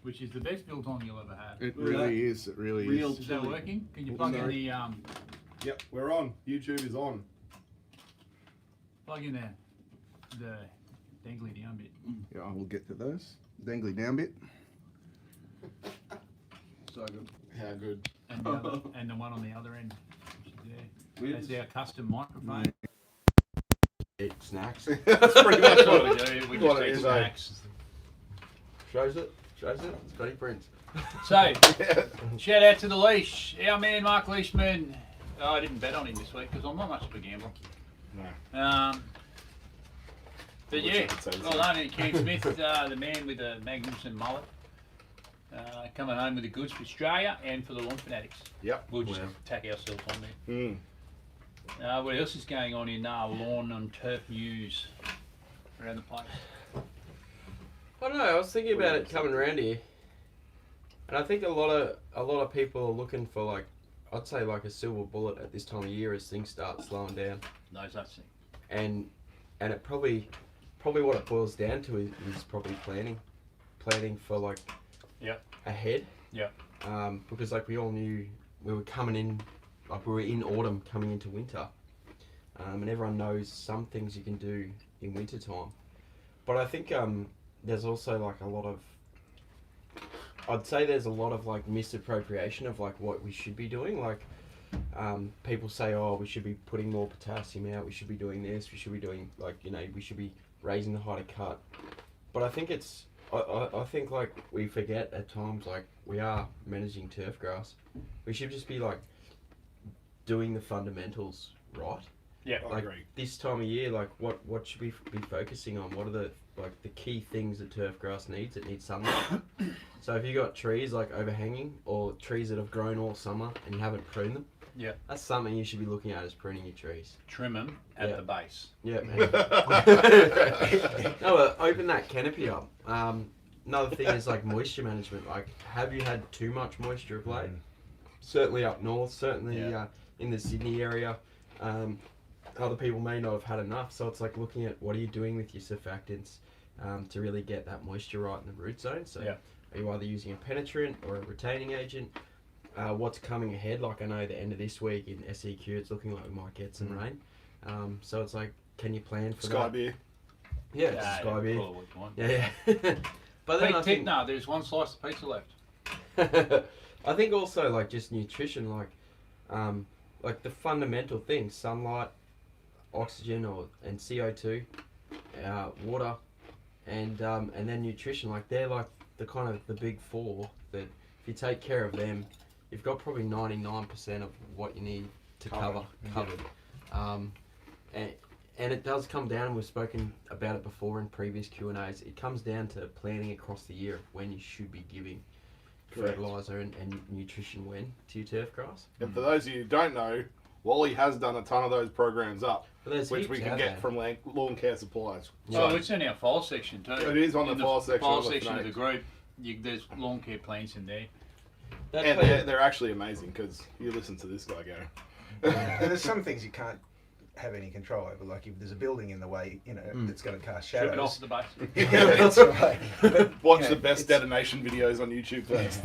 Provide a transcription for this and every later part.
which is the best biltong you'll ever have. It really is. It really is. Is that working? Can you plug in the Yep, we're on. YouTube is on. plug in the dangly down bit? Yeah, I will get to those. Dangly down bit. So good. How good. And the other, and the one on the other end. Which is there. That's our custom microphone. Eat snacks. That's pretty much That's what we what do. We what just it eat is, snacks. Shows it. It's Scotty Prince. So, shout out to the leash. Our man Mark Leishman. Oh, I didn't bet on him this week because I'm not much of a gambler. No. But yeah, well done. And Ken Smith, the man with the magnificent mullet, coming home with the goods for Australia and for the lawn fanatics. Yep. We'll just tack ourselves on there. What else is going on in lawn and turf news around the place? I don't know. I was thinking about it coming around here, and I think a lot of people are looking for like, I'd say like a silver bullet at this time of year as things start slowing down. No such thing. And it probably what it boils down to is probably planning for like ahead. Yep. Because like we all knew we were coming in, like we were in autumn coming into winter, and everyone knows some things you can do in winter time, but I think there's also like I'd say there's a lot of like misappropriation of like what we should be doing. Like people say, oh, we should be putting more potassium out, we should be doing this, we should be doing like, we should be raising the height of cut. But I think I think like we forget at times like we are managing turf grass. We should just be like doing the fundamentals right. Yeah, like, I agree. This time of year, like what should we be focusing on? What are the key things that turf grass needs? It needs sunlight. So if you got trees like overhanging or trees that have grown all summer and you haven't pruned them, that's something you should be looking at, is pruning your trees. Trim them at the base. Yeah, man. No, open that canopy up. Another thing is like moisture management. Like, have you had too much moisture of late? Certainly up north, certainly in the Sydney area. Other people may not have had enough, so it's like looking at what are you doing with your surfactants to really get that moisture right in the root zone. So are you either using a penetrant or a retaining agent? What's coming ahead? Like, I know the end of this week in SEQ, it's looking like we might get some rain. So it's like, can you plan for Sky that? beer. Yeah, it's Sky beer. Call it what you want. Yeah. But then I think no, there's one slice of pizza left. I think also like just nutrition, like the fundamental things: sunlight, oxygen and CO2, water, and then nutrition. Like, they're like the kind of the big four that if you take care of them, you've got probably 99% of what you need to covered. And it does come down, and we've spoken about it before in previous Q&As, it comes down to planning across the year when you should be giving fertiliser and nutrition when to your turf grass. And for those of you who don't know, Wally has done a ton of those programs up, which we heaps can out get there. from Lawn Care Supplies. So it's in our file section too. It is on the file section. File section of the group. There's lawn care plans in there. And they're actually amazing, because you listen to this guy go. And there's some things you can't have any control over, like if there's a building in the way, that's going to cast shadows. Strip it off the base. Yeah, that's right. But, Watch the best detonation videos on YouTube first.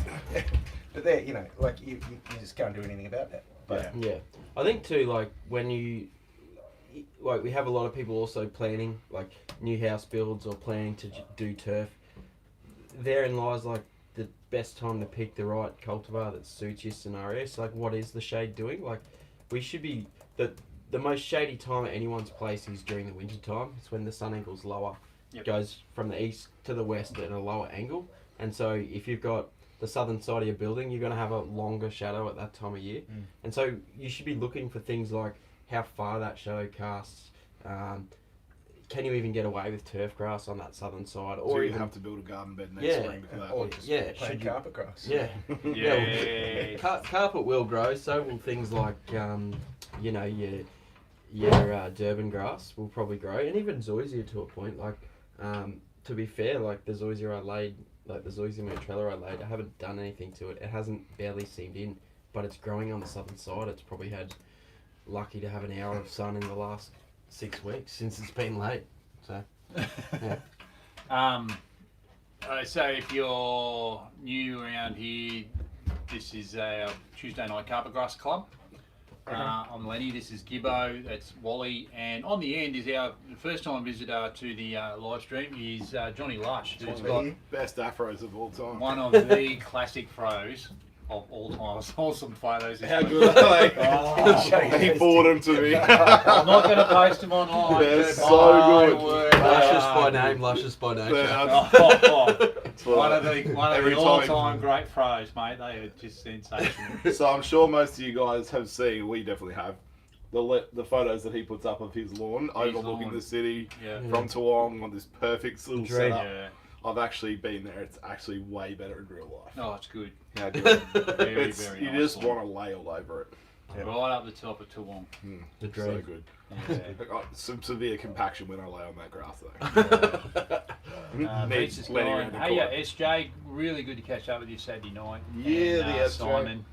But there, like you just can't do anything about that. But Yeah. I think too, like when we have a lot of people also planning like new house builds or planning to do turf. Therein lies like the best time to pick the right cultivar that suits your scenario. So like, what is the shade doing? Like, we should be the most shady time at anyone's place is during the winter time. It's when the sun angle's lower. It goes from the east to the west at a lower angle. And so if you've got the southern side of your building, you're going to have a longer shadow at that time of year. And so you should be looking for things like how far that shadow casts. Can you even get away with turf grass on that southern side? Or Do you even have to build a garden bed next spring because of that? or just plain carpet grass. Yeah. Yeah. Carpet will grow, so will things like, your Durban grass will probably grow, and even Zoysia to a point. Like, to be fair, like the Zoysia I laid, like the Zoysia Matrela I laid, I haven't done anything to it. It hasn't barely seamed in, but it's growing on the southern side. It's probably had lucky to have an hour of sun in the last 6 weeks since it's been laid. So, yeah. So if you're new around here, this is our Tuesday night carpet grass club. I'm Lenny, this is Gibbo, that's Wally, and on the end is our first time visitor to the live stream is Johnny Lush, who's got Best afros of all time. one of the classic throws of all time. I saw some photos. How good are they? Oh, He forwarded them to me. I'm not going to post them online. They're but so my good. word, Luscious they by are name, luscious by nature. One of the Every all-time great throws, mate. They are just sensational. So I'm sure most of you guys have seen, we definitely have, the photos that he puts up of his lawn overlooking lawn. the city Yeah. from Toowong on this perfect little Dream. setup. Yeah. I've actually been there. It's actually way better in real life. Oh, it's good. How good. Very, It's, very you nice just lawn. want to lay all over it. Right up the top of Toowong. The So dream. good. Yeah. I got some severe compaction when I lay on that grass though. Needs Pete's letting gone. around the Hey, corner. SJ, really good to catch up with you Saturday night. Yeah, and, the SJ. Simon.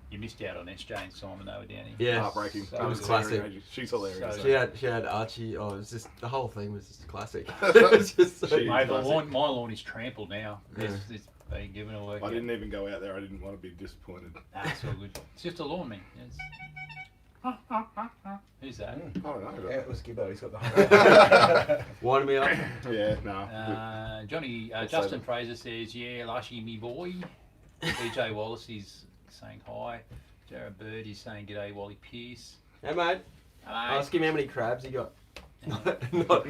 You missed out on SJ and Simon, they were down here. Yeah. Heartbreaking. So That was classic. hilarious. She's hilarious. So- She had Archie. Oh, it was just the whole thing was just classic. It was just so She- Mate, classic. my lawn is trampled now. Yeah. It's been given a work. I didn't even go out there. I didn't want to be disappointed. Nah, it's all good. It's just a lawn, man. Who's that? I don't know. Yeah, it was Gibbo. He's got the Wind me up. Yeah, no. Johnny, Let's Justin save Fraser says, yeah, Lushy, me boy. DJ Wallace is saying hi. Jared Bird is saying, g'day, Wally Pierce. Hey mate, Hello. ask him how many crabs he got. Not,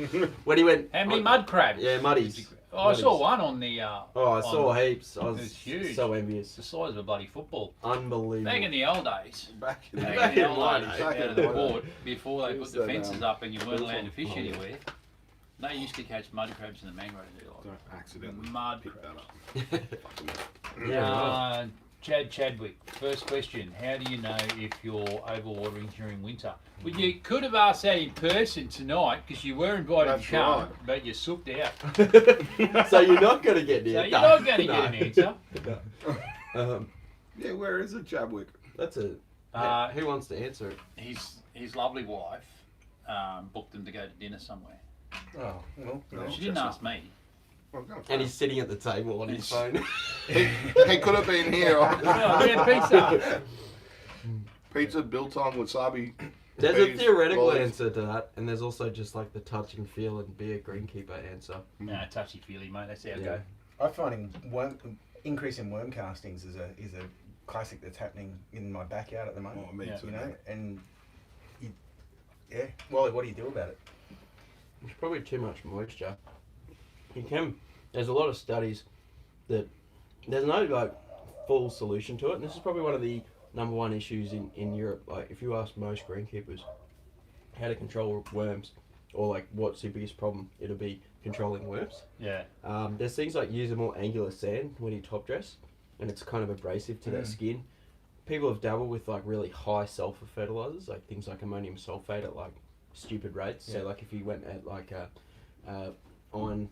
when he went. How many mud crabs? Yeah, muddies. Oh, I saw Muddies. one on the. Oh, I saw heaps. I It was was huge. so envious. It's the size of a bloody football. Unbelievable. Back in the old days. Back in Back in the my old days, day. out of the port, before they put Who's the that, fences up and you weren't who's allowed on- to fish oh, yeah. anywhere, they used to catch mud crabs in the mangrove. Don't accidentally Mud pick that crabs. up. Yeah. Chad Chadwick, first question. How do you know if you're overwatering during winter? Well, you could have asked that in person tonight because you were invited That's to come, right. but you sooked out. So you're not going to get So near. you're not going to get an answer. Yeah, where is it, Chadwick? That's a. Who wants to answer it? His lovely wife booked them to go to dinner somewhere. Oh, well, No. She didn't ask me. And he's sitting at the table on his phone. he could have been here. Oh, we had pizza. Pizza built on wasabi. There's a peas, theoretical olives. answer to that, and there's also just like the touch and feel and be a greenkeeper answer. No, touchy feely, mate. That's how it Yeah. go. I'm finding increase in worm castings is a classic that's happening in my backyard at the moment. Oh, me Yeah. too. You know, and yeah. Wally, what do you do about it? It's probably too much moisture. You can. There's a lot of studies that there's no like full solution to it, and this is probably one of the number one issues in Europe. Like if you ask most greenkeepers how to control worms, or like what's your biggest problem, it'll be controlling worms. Yeah. There's things like use a more angular sand when you top dress, and it's kind of abrasive to that skin. People have dabbled with like really high sulfur fertilizers, like things like ammonium sulfate at like stupid rates. Yeah. So like if you went at like a iron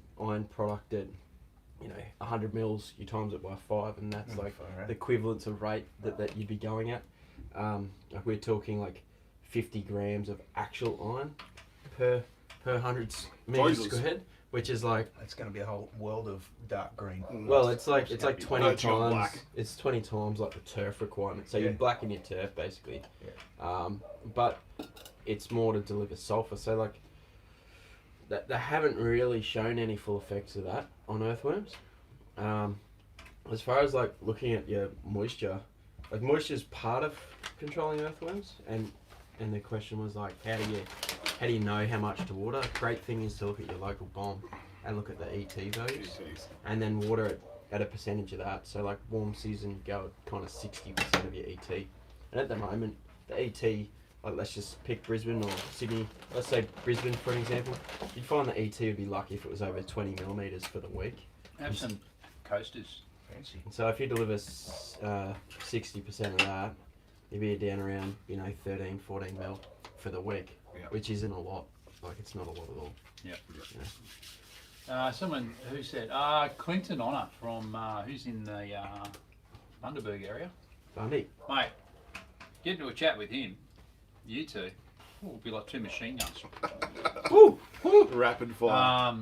product at 100 mils, you times it by 5, and that's like the equivalence of rate that you'd be going at. Like we're talking like 50 grams of actual iron per 100 meters Jesus. squared, which is like, It's going to be a whole world of dark green. well, it's like 20 Virtual times. black. It's 20 times like the turf requirement. So you Yeah. blacken your turf basically. Yeah. But it's more to deliver sulfur. So like, they haven't really shown any full effects of that on earthworms. As far as like looking at your moisture, like moisture is part of controlling earthworms, and the question was like, how do you know how much to water? Great thing is to look at your local bomb and look at the ET values, and then water it at a percentage of that. So like warm season, go at kind of 60% of your ET, and at the moment the ET, like let's just pick Brisbane or Sydney. Let's say Brisbane for an example. You'd find the ET would be lucky if it was over 20 millimeters for the week. Have some coasters. Fancy. So if you deliver 60% of that, you'd be down around 13, 14 mil for the week, which isn't a lot. Like it's not a lot at all. Yeah. Someone who said Clinton Honor from who's in the Bundaberg area. Funny. Mate, get into a chat with him. You two. It'll be like two machine guns. Rapid fire.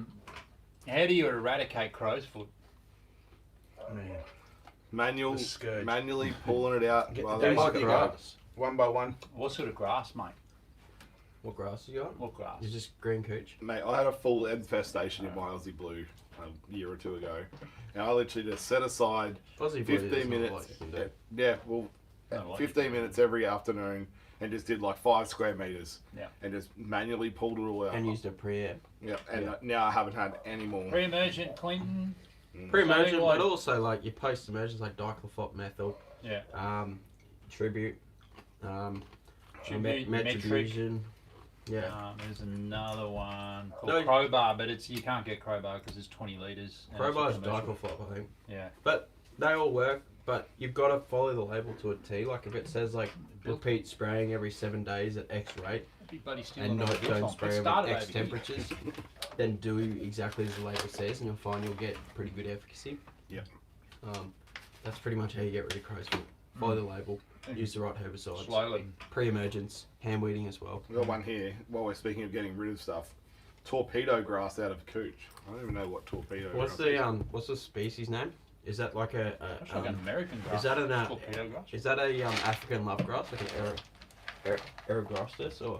How do you eradicate crow's foot? Man. Manually The scourge. pulling it out. Get Well, the there days you of go. grass. One by one. What sort of grass, mate? What grass you got? What grass? It's just green cooch. Mate, I had a full infestation in my Aussie Blue a year or two ago. And I literally just set aside Aussie Blue 15 is not minutes. like you can do. Yeah, well, Oh, like 15 minutes every afternoon and just did like 5 square meters. Yeah. And just manually pulled it all out. And used a pre-air. Yeah, and Yeah. now I haven't had any more. Pre-emergent Clinton. Pre-emergent, So, but like- also like your post-emergents like diclofop methyl, Yeah. tribute, Tribute, metribuzin. Yeah. There's another one called No. Crowbar, but you can't get Crowbar because it's 20 litres. and Crowbar is it's a commercial. diclofop, I think. Yeah. But they all work, but you've got to follow the label to a T. Like if it says like repeat spraying every 7 days at X rate Everybody still and on not the don't Gypsum. spray It them started at X over here. temperatures, then do exactly as the label says, and you'll find you'll get pretty good efficacy. Yeah. That's pretty much how you get rid of crow's foot. Follow the label, use the right herbicides. Slowly. Pre-emergence, hand weeding as well. We've got one here, while we're speaking of getting rid of stuff. Torpedo grass out of cooch. I don't even know what torpedo What's grass is. the what's the species name? Is that like That's like an American grass. is that an Torpedo grass? is that a African love grass, like an Erogrostis, or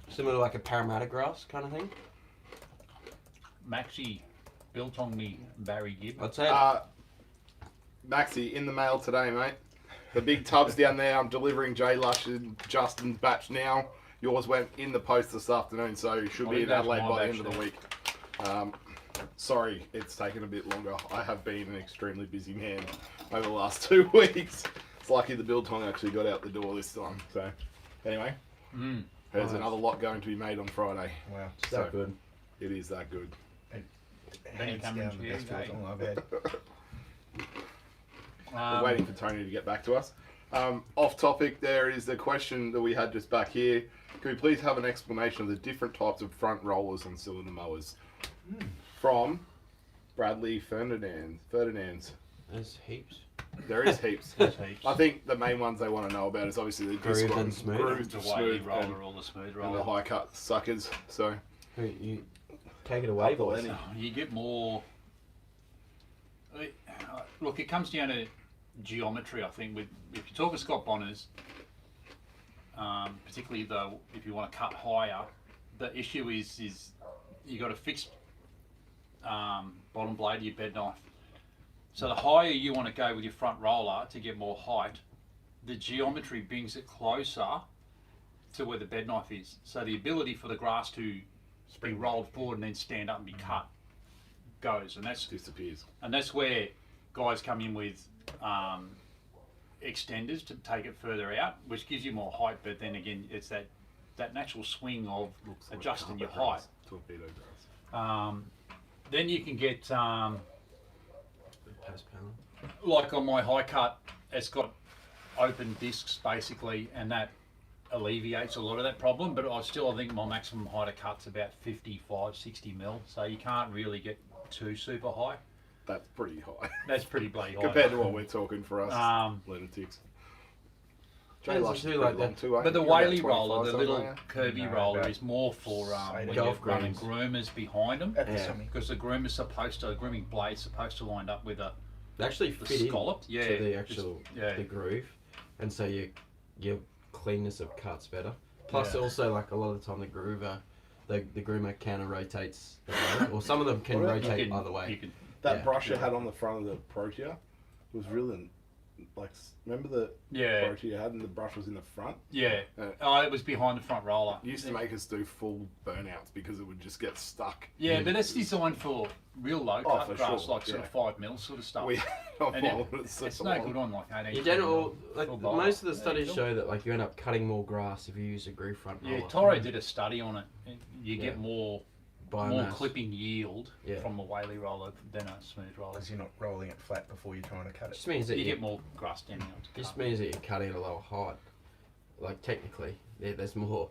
similar to like a Parramatta grass kind of thing? Maxi built on me Barry Gibb. I'd say Maxi, in the mail today, mate. The big tub's down there. I'm delivering Jay Lush and Justin's batch now. Yours went in the post this afternoon, so you should I be think in that's Adelaide my by the batch end of the now. week. Sorry, it's taken a bit longer. I have been an extremely busy man over the last 2 weeks. It's lucky the biltong actually got out the door this time. So, anyway, there's Nice. another lot going to be made on Friday. Wow. it's that good. It is that good. Hands Cameron's down the here, best okay. biltong I've had. We're waiting for Tony to get back to us. Off topic, there is the question that we had just back here. Can we please have an explanation of the different types of front rollers on cylinder mowers? From Bradley Ferdinand's. There's heaps. There is heaps. There's heaps. I think the main ones they want to know about is obviously the disc Grooved and ones, smooth. grooved, The smooth, wavy and, roller or the smooth and the roller. high cut suckers. So You take it away, Couple boys. any. You get more. Look, it comes down to geometry. I think with if you talk to Scott Bonners, particularly though if you want to cut higher, the issue is you got a fixed bottom blade of your bed knife. So the higher you want to go with your front roller to get more height, the geometry brings it closer to where the bed knife is. So the ability for the grass to be rolled forward and then stand up and be cut goes, and disappears. that's where guys come in with extenders to take it further out, which gives you more height. But then again, it's that natural swing of Looks like adjusting your carpet height. grass, torpedo grass. Then you can get Pass panel. like on my high cut, it's got open discs basically, and that alleviates a lot of that problem. But I think my maximum height of cut's about 55, 60 mil, so you can't really get too super high. That's pretty high That's pretty bloody high. compared to what we're talking for us lunatics. Jay Depends Lush on is who, pretty like long that. too, eh? But the You're about whaley 25 roller, the something, little aren't curvy No, roller, about is more for when you're golf running grooms. groomers behind them, At the Yeah. semi. because the grooming blade's supposed to line up with They actually the fit scallop. in Yeah, to the just- actual yeah. the groove, and so your cleanness of cuts better. Plus, Yeah. also like a lot of the time the groomer counter rotates, the blade, or some of them can What about- You rotate can- either way. you can- That Yeah. brush you had on the front of the Protea was really like. Remember the yeah, Protea had, and the brush was in the front. yeah. Oh, it was behind the front roller. It used to make us do full burnouts because it would just get stuck. Yeah, but that's designed for real low Oh, cut for grass, sure, like sort of yeah. 5 mil sort of stuff. We And it's no good on like 18. You don't all like full bowl. most of the Yeah, studies cool. show that like you end up cutting more grass if you use a groove front roller. Yeah, Toro did a study on it. And you Yeah. get more Biomass. clipping yield Yeah. from a whaley roller than a smooth roller. Because you're not rolling it flat before you're trying to cut it. Just means that You get more grass standing on it. just means that you're cutting at a lower height. Like technically, there's more.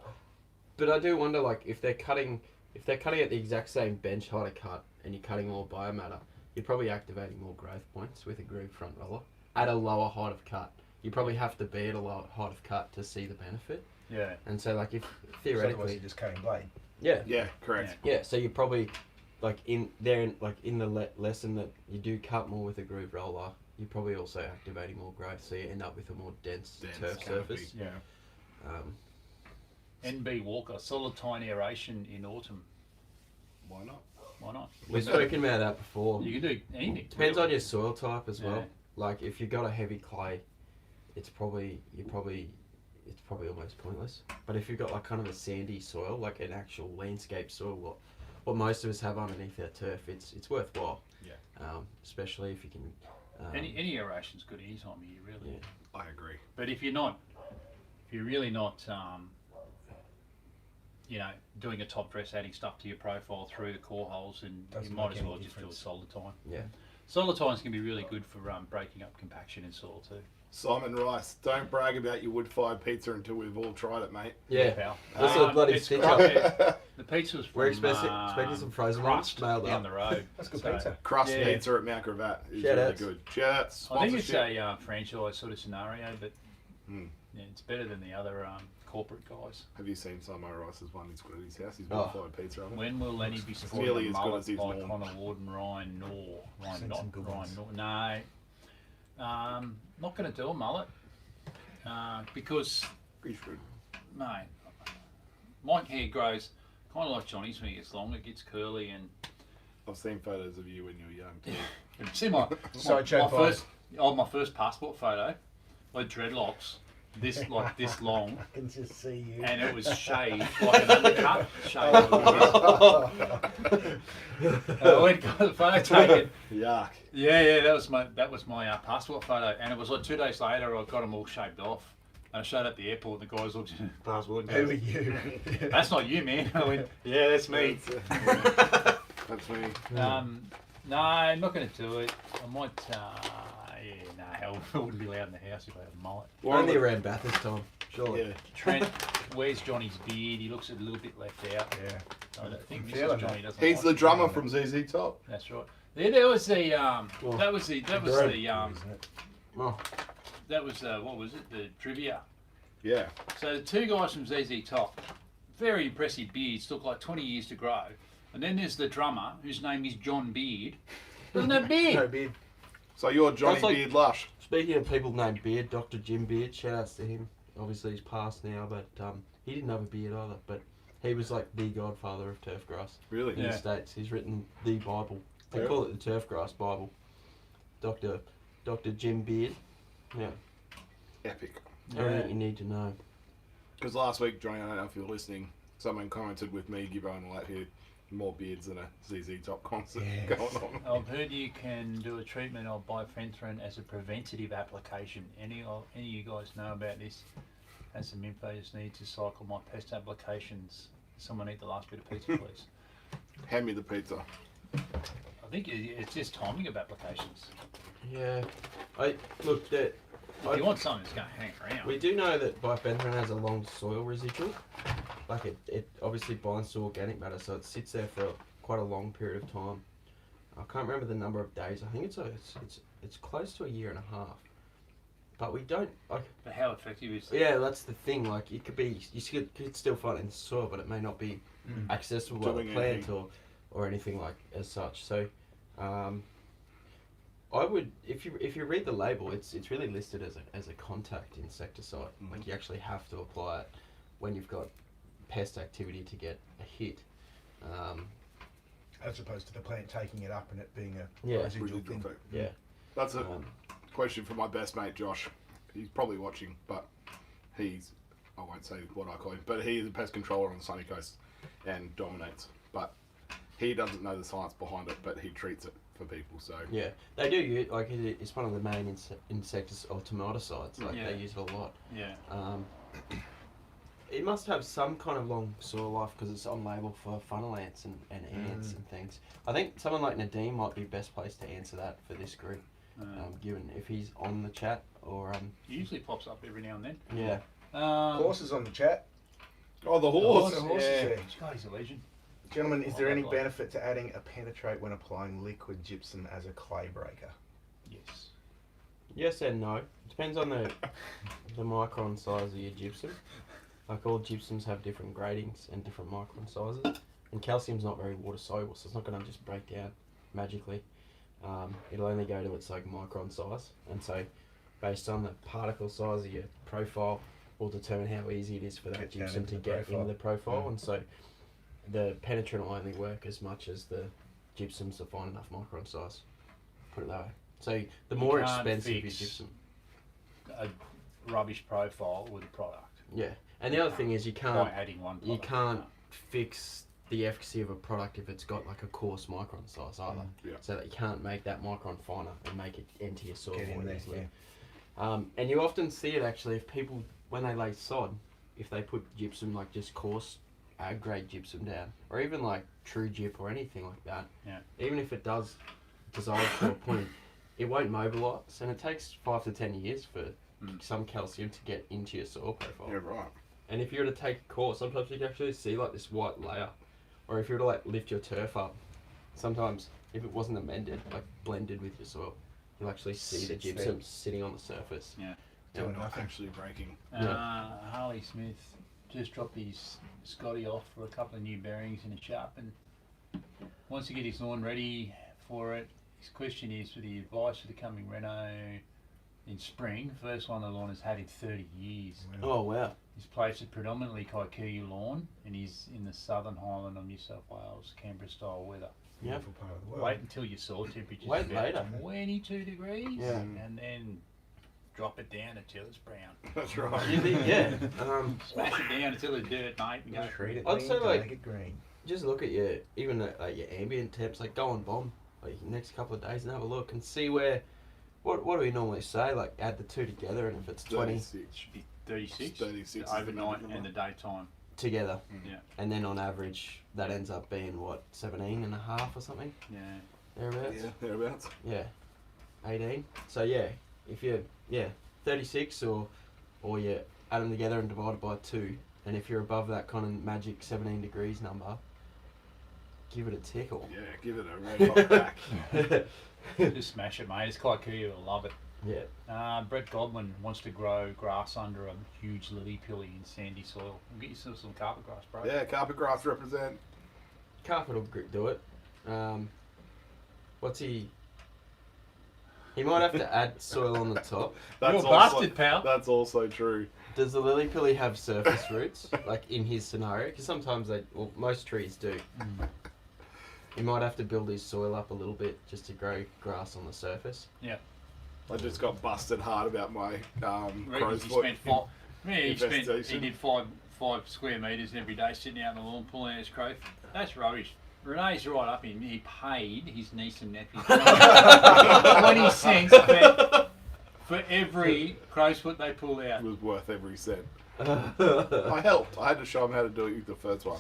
But I do wonder, like, if they're cutting at the exact same bench height of cut, and you're cutting more biomatter, you're probably activating more growth points with a groove front roller at a lower height of cut. You probably have to be at a lower height of cut to see the benefit. Yeah. And so, like, if Otherwise theoretically, you're just cutting blade. yeah, Yeah, correct. yeah, so you probably in the lesson that you do cut more with a groove roller, you're probably also activating more growth, so you end up with a more dense turf canopy. surface. Yeah. Um, NB Walker, solid tine aeration in autumn. Why not? Why not? we've spoken about that before. You can do anything. Depends really. on your soil type as well. Yeah. Like if you've got a heavy clay, it's probably almost pointless. But if you've got like kind of a sandy soil, like an actual landscape soil, what most of us have underneath our turf, it's worthwhile. Yeah. Especially if you can. Any aeration's good any time of year, really. Yeah. I agree. But if you're really not, doing a top dress, adding stuff to your profile through the core holes, and Doesn't you might make as well any just do a difference. solid tine. Yeah. Solid tines can be really good for breaking up compaction in soil too. Simon Rice, don't brag about your wood-fired pizza until we've all tried it, mate. Yeah. Pal. That's a bloody it's stitch crust- up. The pizza was from We're expecting some frozen ones crust mailed down up. the road. That's good So, pizza. Crust Yeah. pizza at Mount Gravatt is Shout really outs. good. Shout out, I think it's sponsorship. a franchise sort of scenario, but Hmm. yeah, it's better than the other corporate guys. Have you seen Simon Rice's one he's got at his house? He's Oh. wood-fired pizza on it. When will Lenny be sporting nearly a as good mullet as his like norm. Connor Ward and Ryan Nor? Seen some good ones. No. Not going to do a mullet because, He should. mate, my hair grows kind of like Johnny's when it gets long. It gets curly and I've seen photos of you when you were young too. you see my my first passport photo. I had dreadlocks this long. I can just see you. And it was shaved like an undercut. Shaved. I went got the photo taken. Yuck. Yeah, that was my passport photo, and it was like 2 days later I got them all shaved off. And I showed up at the airport, and the guys looked at the passport and Who are goes, you? "That's not you, man." I went, "Yeah, that's me." That's me. No, I'm not going to do it. I might. Hell, I wouldn't be allowed in the house if I had a mullet. Only around Bathurst time, surely. Yeah. Trent, where's Johnny's beard? He looks a little bit left out. Yeah. I don't think I'm Mrs. feeling Johnny that. doesn't. He's like the it. drummer from ZZ Top. That's right. Yeah, that was the Well, that was the Isn't it? Oh, what was it? The trivia. Yeah. So the two guys from ZZ Top, very impressive beards, took like 20 years to grow. And then there's the drummer, whose name is John Beard. Doesn't have No beard. beard. So you're Johnny That's like- Beard Lush. speaking of people named Beard, Dr. Jim Beard, shout outs to him. Obviously he's passed now, but he didn't have a beard either. But he was like the godfather of turf grass Really? in Yeah. the States. He's written the Bible. They Yeah. call it the turf grass Bible. Dr. Jim Beard. Yeah. Epic. Everything you need to know. Because last week, Johnny, I don't know if you're listening, someone commented with me, Gibbo and all that here, more beards than a ZZ Top concert Yes. going on. I've heard you can do a treatment of bifenthrin as a preventative application. Any of you guys know about this? Has some info, just need to cycle my pest applications. Someone eat the last bit of pizza, please. Hand me the pizza. I think it's just timing of applications. Yeah. If you want something that's going to hang around. We do know that bifenthrin has a long soil residual. Like it obviously binds to organic matter, so it sits there for quite a long period of time. I can't remember the number of days. I think it's close to a year and a half. But we don't like. But how effective is it? Yeah, that's the thing. Like it could be, could still find it in the soil, but it may not be accessible by the Doing plant anything. or anything like as such. So, I would, if you read the label, it's really listed as a contact insecticide. Mhm. Like you actually have to apply it when you've got pest activity to get a hit. As opposed to the plant taking it up and it being a Yeah. residual Residual thing. effect. Yeah. That's a Um, question for my best mate, Josh. He's probably watching, but he's, I won't say what I call him, but he is a pest controller on the Sunny Coast and dominates. But he doesn't know the science behind it, but he treats it for people, so. yeah, they do use like it's one of the main insecticides or tomaticides. Like Yeah. they use it a lot. Yeah. It must have some kind of long soil life because it's on label for funnel ants and ants and things. I think someone like Nadeem might be best placed to answer that for this group, given if he's on the chat or He usually pops up every now and then. yeah. Horses on the chat. Oh, the horse! The horse is there. God, he's a legend. Gentlemen, is Oh, there that any guy. benefit to adding a penetrate when applying liquid gypsum as a clay breaker? Yes. Yes and no. Depends on the micron size of your gypsum. Like all gypsums have different gradings and different micron sizes. and calcium's not very water soluble, so it's not going to just break down magically. It'll only go to its like micron size, and so based on the particle size of your profile will determine how easy it is for that gypsum to get into the profile, and so the penetrant will only work as much as the gypsum's to find enough micron size. Put it that way. So the more expensive your gypsum, a rubbish profile with a product. yeah. And the other thing is you By adding one you product. can't fix the efficacy of a product if it's got like a coarse micron size either. Yeah. So that you can't make that micron finer and make it enter your soil Get in more there, easily. yeah. And you often see it actually if people, when they lay sod, if they put gypsum, like just coarse ag grade gypsum down, or even like true gyp or anything like that, Yeah. even if it does dissolve to a point, it won't mobilise, and it takes 5 to 10 years for some calcium to get into your soil profile. Yeah, right. And if you were to take a core, sometimes you can actually see like this white layer. Or if you were to like lift your turf up, sometimes if it wasn't amended, like blended with your soil, you'll actually see the Sits there. gypsum sitting on the surface. Yeah. Doing Not nothing. actually breaking. Harley Smith just dropped his Scotty off for a couple of new bearings in a sharp, and wants to get his lawn ready for it. His question is for the advice for the coming Renault in spring. First one the lawn has had in 30 years. Oh wow. His place is predominantly Kikuyu lawn, and he's in the southern highland of New South Wales, Canberra style weather. Yep. Beautiful part of the world. Wait until your soil temperature's Wait about later. 22 degrees, Yeah. and then drop it down until it's brown. That's right. You think, yeah. Smash it down until it's dirt, mate, and go. Treat it I'd lean say, to like- make it green. Just look at your, even at, like your ambient temps, like go on bomb, like next couple of days and have a look and see where, what do we normally say, like add the two together, and if it's 20 36. Should be 36, 36 is the overnight number. and the daytime. together, Yeah. and then on average that ends up being what, 17 and a half or something, Yeah. thereabouts. Yeah, thereabouts. Yeah, 18. So yeah, if you 36 or you add them together and divide it by 2, and if you're above that kind of magic 17 degrees number, give it a tickle. Yeah, give it a red hot back. Just smash it, mate. It's Kikuyu will love it. Yeah. Brett Godwin wants to grow grass under a huge lily pilly in sandy soil. We'll get yourself some carpet grass, bro. Yeah, carpet grass represent. Carpet will do it. What's he? He might have to add soil on the top. You're a also, bastard, pal. That's also true. Does the lily pilly have surface roots, like in his scenario? Because sometimes most trees do. He might have to build his soil up a little bit just to grow grass on the surface. Yeah. I just got busted hard about my crow's He foot. spent five. Yeah, he Investigation. did five square metres every day sitting out on the lawn pulling out his crow's. That's rubbish. Renee's right up in. He paid his niece and nephew 20 cents for every crow's foot they pulled out. It was worth every cent. I helped. I had to show him how to do it with the first one.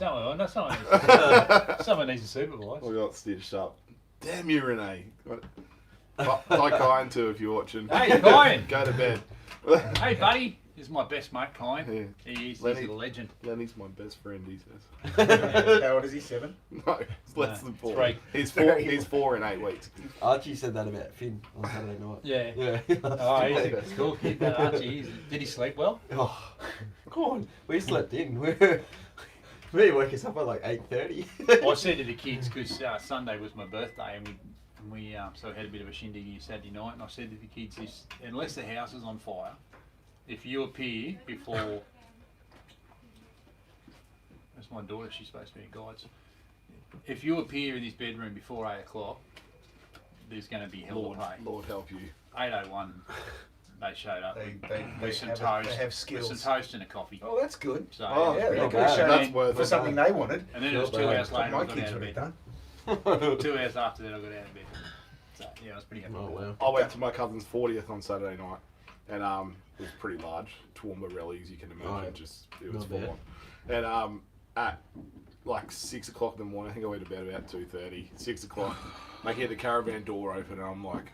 Someone needs to supervise. We got stitched up. Damn you, Renee. Hi, Kyan, too, if you're watching. Hey, Kyan! Go to bed. Hey, buddy. This is my best mate, Kyan. Yeah. He's Lenny. a legend. Lenny's my best friend, he says. How old is he? 7? No, it's less than 4. 3. He's 4 in 8 weeks. Archie said that about Finn on Saturday night. Yeah. Yeah. Oh, he's a cool kid, that Archie. Did he sleep well? Oh, come on. We slept in. We woke us up at like 8:30. I said to the kids, because Sunday was my birthday, and we so we had a bit of a shindig here Saturday night, and I said to the kids, unless the house is on fire, if you appear before... That's my daughter, she's supposed to be in guides. If you appear in this bedroom before 8 o'clock, there's going to be hell Lord, to pay. Lord help you. 8:01, they showed up They with some have, toast, they have with skills. some toast and a coffee. Oh, that's good. So, Oh, Yeah, they not could have bad. shown That's it worth for it. something they wanted. and then it was Not 2 bad. hours later My I got kids out of would have bed. done. 2 hours after that I got out of bed. So, yeah, I was pretty happy. Oh, with that. wow. I went to my cousin's 40th on Saturday night, and it was pretty large. Toowoomba rally, as you can imagine. Oh, yeah. Just it was Not full bad. on. And at like 6 o'clock in the morning, I think I went to bed about 2:30. 6 o'clock, I hear the caravan door open, and I'm like,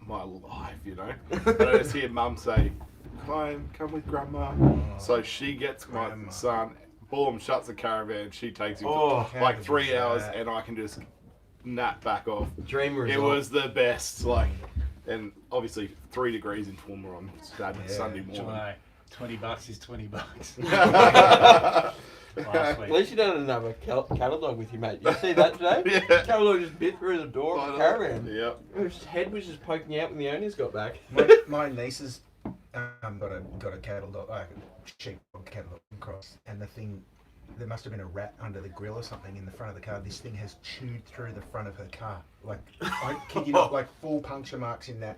my life, you know. And I just hear Mum say, "Come with Grandma." So she gets my Grandma. son. Boom, shuts the caravan. She takes him Oh, for like how 3 good is hours, that? and I can just nap back off. Dream result. It was the best, like, and obviously 3 degrees in Toowoomba on Sunday Yeah. morning. No, $20 is $20. last At week. least you don't have another cattle dog with you, mate. You see that today? Yeah. Cattle dog just bit through the door of the caravan. Yep. His head was just poking out when the owners got back. My nieces got a cattle dog, sheep dog cattle dog cross, and the thing, there must have been a rat under the grill or something in the front of the car. This thing has chewed through the front of her car. Like, I kid you not, like full puncture marks in the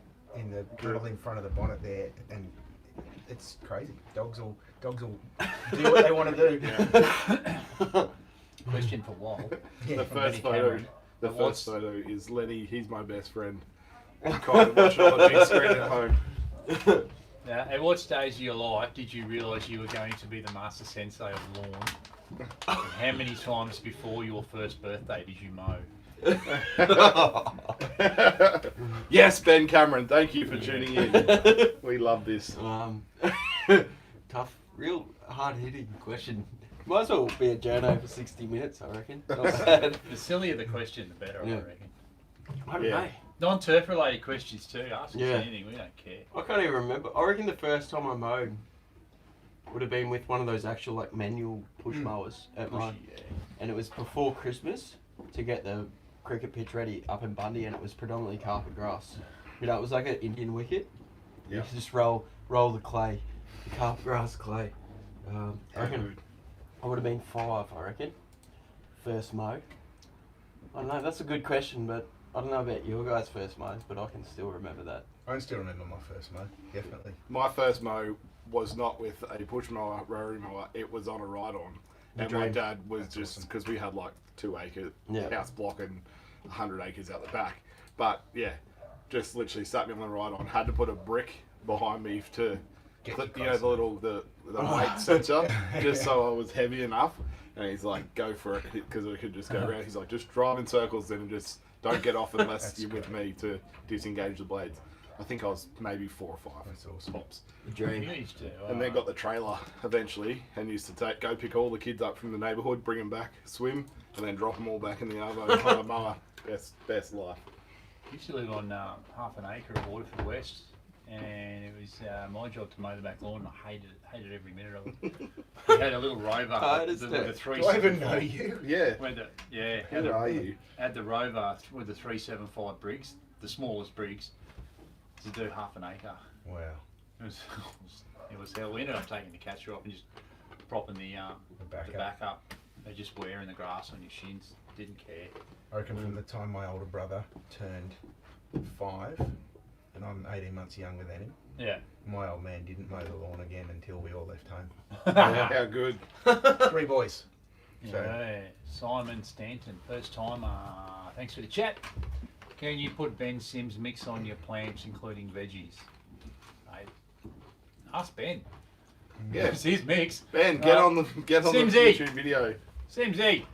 grill in front of the bonnet there, and it's crazy. Dogs will do what they want to do. Question for Walt. Yeah. The From first Benny photo. Cameron. The But first photo is Lenny. He's my best friend. Kind of watching on the big screen at home. Now, at what stage of your life did you realise you were going to be the master sensei of lawn? And how many times before your first birthday did you mow? Yes, Ben Cameron. Thank you for tuning in. We love this. Tough, real hard-hitting question. Might as well be a journo for 60 minutes, I reckon. Not bad. The sillier the question, the better, Yeah. I reckon. I don't Yeah. know. Non-turf related questions too. Ask us Yeah. anything, we don't care. I can't even remember. I reckon the first time I mowed would have been with one of those actual like manual push mowers at mine, Yeah. and it was before Christmas to get the cricket pitch ready up in Bundy, and it was predominantly carpet grass. You know, it was like an Indian wicket. Yeah. You just roll the clay, the carpet grass clay. I reckon I would have been 5. I reckon first mow. I don't know. That's a good question, but I don't know about your guys' first mows, but I can still remember that. I can still remember my first mow, definitely. My first mow was not with a push mower, rotary mower. It was on a ride-on. And my dream. dad was That's just, awesome. because we had like 2 acre Yeah. house block and 100 acres out the back. But yeah, just literally sat me on the ride-on. Had to put a brick behind me to Get clip, you you know, the weight sensor, just so I was heavy enough. And he's like, go for it, because we could just go around. He's like, just drive in circles and just don't get off unless That's you're with me to disengage the blades. I think I was maybe 4 or 5. That's awesome. Tops. The dream. You used to. And then got the trailer eventually, and used to go pick all the kids up from the neighbourhood, bring them back, swim, and then drop them all back in the arvo on a mower. Best life. used to live on half an acre of Waterford West, and it was my job to mow the back lawn, and I hated every minute of it. We had a little rover I with the understand. three. Do I even know you? Yeah. Had Who are you? Had the rover with the 375 Briggs, the smallest Briggs, to do half an acre. Wow. It was hell. We ended up taking the catcher off and just propping the back up. They just wearing the grass on your shins. Didn't care. I reckon from the time my older brother turned 5, and I'm 18 months younger than him, Yeah. my old man didn't mow the lawn again until we all left home. How good. 3 boys. Yeah. Simon Stanton, first time. Thanks for the chat. Can you put Ben Sims' mix on your plants, including veggies? Mate, ask Ben. Yeah. It's his mix. Ben, get on the Simsy. YouTube video. Simsy.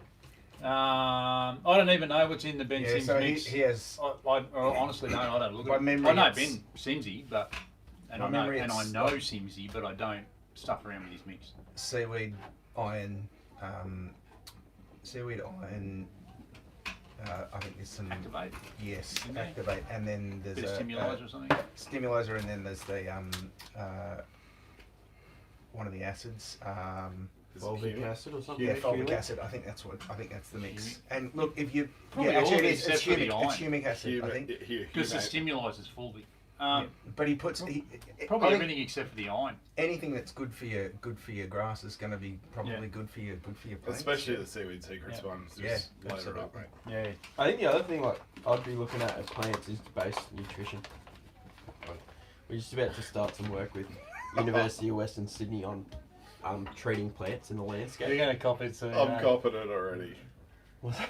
I don't even know what's in the Ben Yeah, Sims so mix. he has. I honestly don't. I don't look My at it. memory I know it's- Ben Simsy, but My I know memory and I it's know like- Simsy, but I don't stuff around with his mix. Seaweed, iron, I think there's some. Activate. Yes, Isn't there? activate, and then there's Bit of a stimulus or something. stimulator, and then there's the one of the acids. Fulvic acid or something? Yeah, fulvic Humic? acid. I think that's the mix. And look, if you Probably yeah, all actually of it it is. It's except for the humic. It's iron. humic acid. I think. Because the stimulus is fully. Yeah, but he puts Probably I think everything except for the iron. anything that's good for your grass is going to be probably good for your plants. Especially the Seaweed Secrets Yeah. ones. Yeah, Just load it up, absolutely. mate. Yeah. I think the other thing like I'd be looking at plants is base nutrition. We're just about to start some work with University of Western Sydney on treating plants in the landscape. You're going to cop it soon. I'm confident already.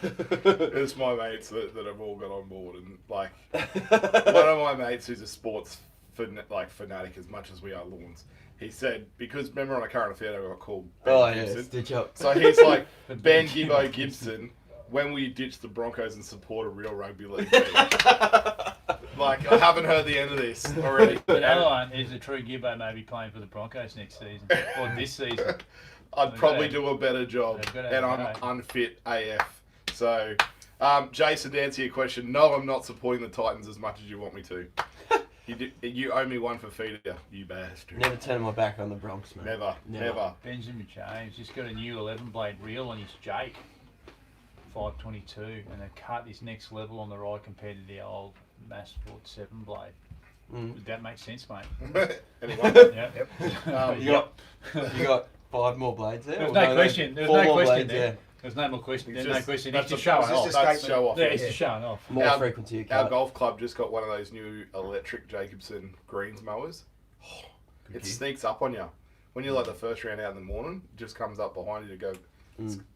It's my mates that have all got on board, and like one of my mates who's a sports fanatic as much as we are lawns. He said, because remember on a current affair I got called Ben Gibson? stitch up. So he's like, Ben Gibbo Gibson, when will you ditch the Broncos and support a real rugby league team? Like, I haven't heard the end of this already. Another one is a true Gibbo may be playing for the Broncos next season or this season. I'd probably do a better job, They've gotta and have I'm a unfit AF. So, Jason, to answer your question, no, I'm not supporting the Titans as much as you want me to. You owe me one for feeder, you bastard. Never turn my back on the Bronx, man. Never. Benjamin James just got a new 11 blade reel on his Jake 522, and they cut this next level on the ride compared to the old Massford 7 blade. Does that make sense, mate? Anyway, Yep. You got 5 more blades there? There's Or no question. There's 4 no more question blades there. there. There's no more question. There's no just- question. that's He's just a- showing it's off. just a That's statement. show off. Yeah, he's just showing off. More Our- frequency of Our cut. golf club just got one of those new electric Jacobson greens mowers. It sneaks up on you. When you're like the first round out in the morning, it just comes up behind you to go,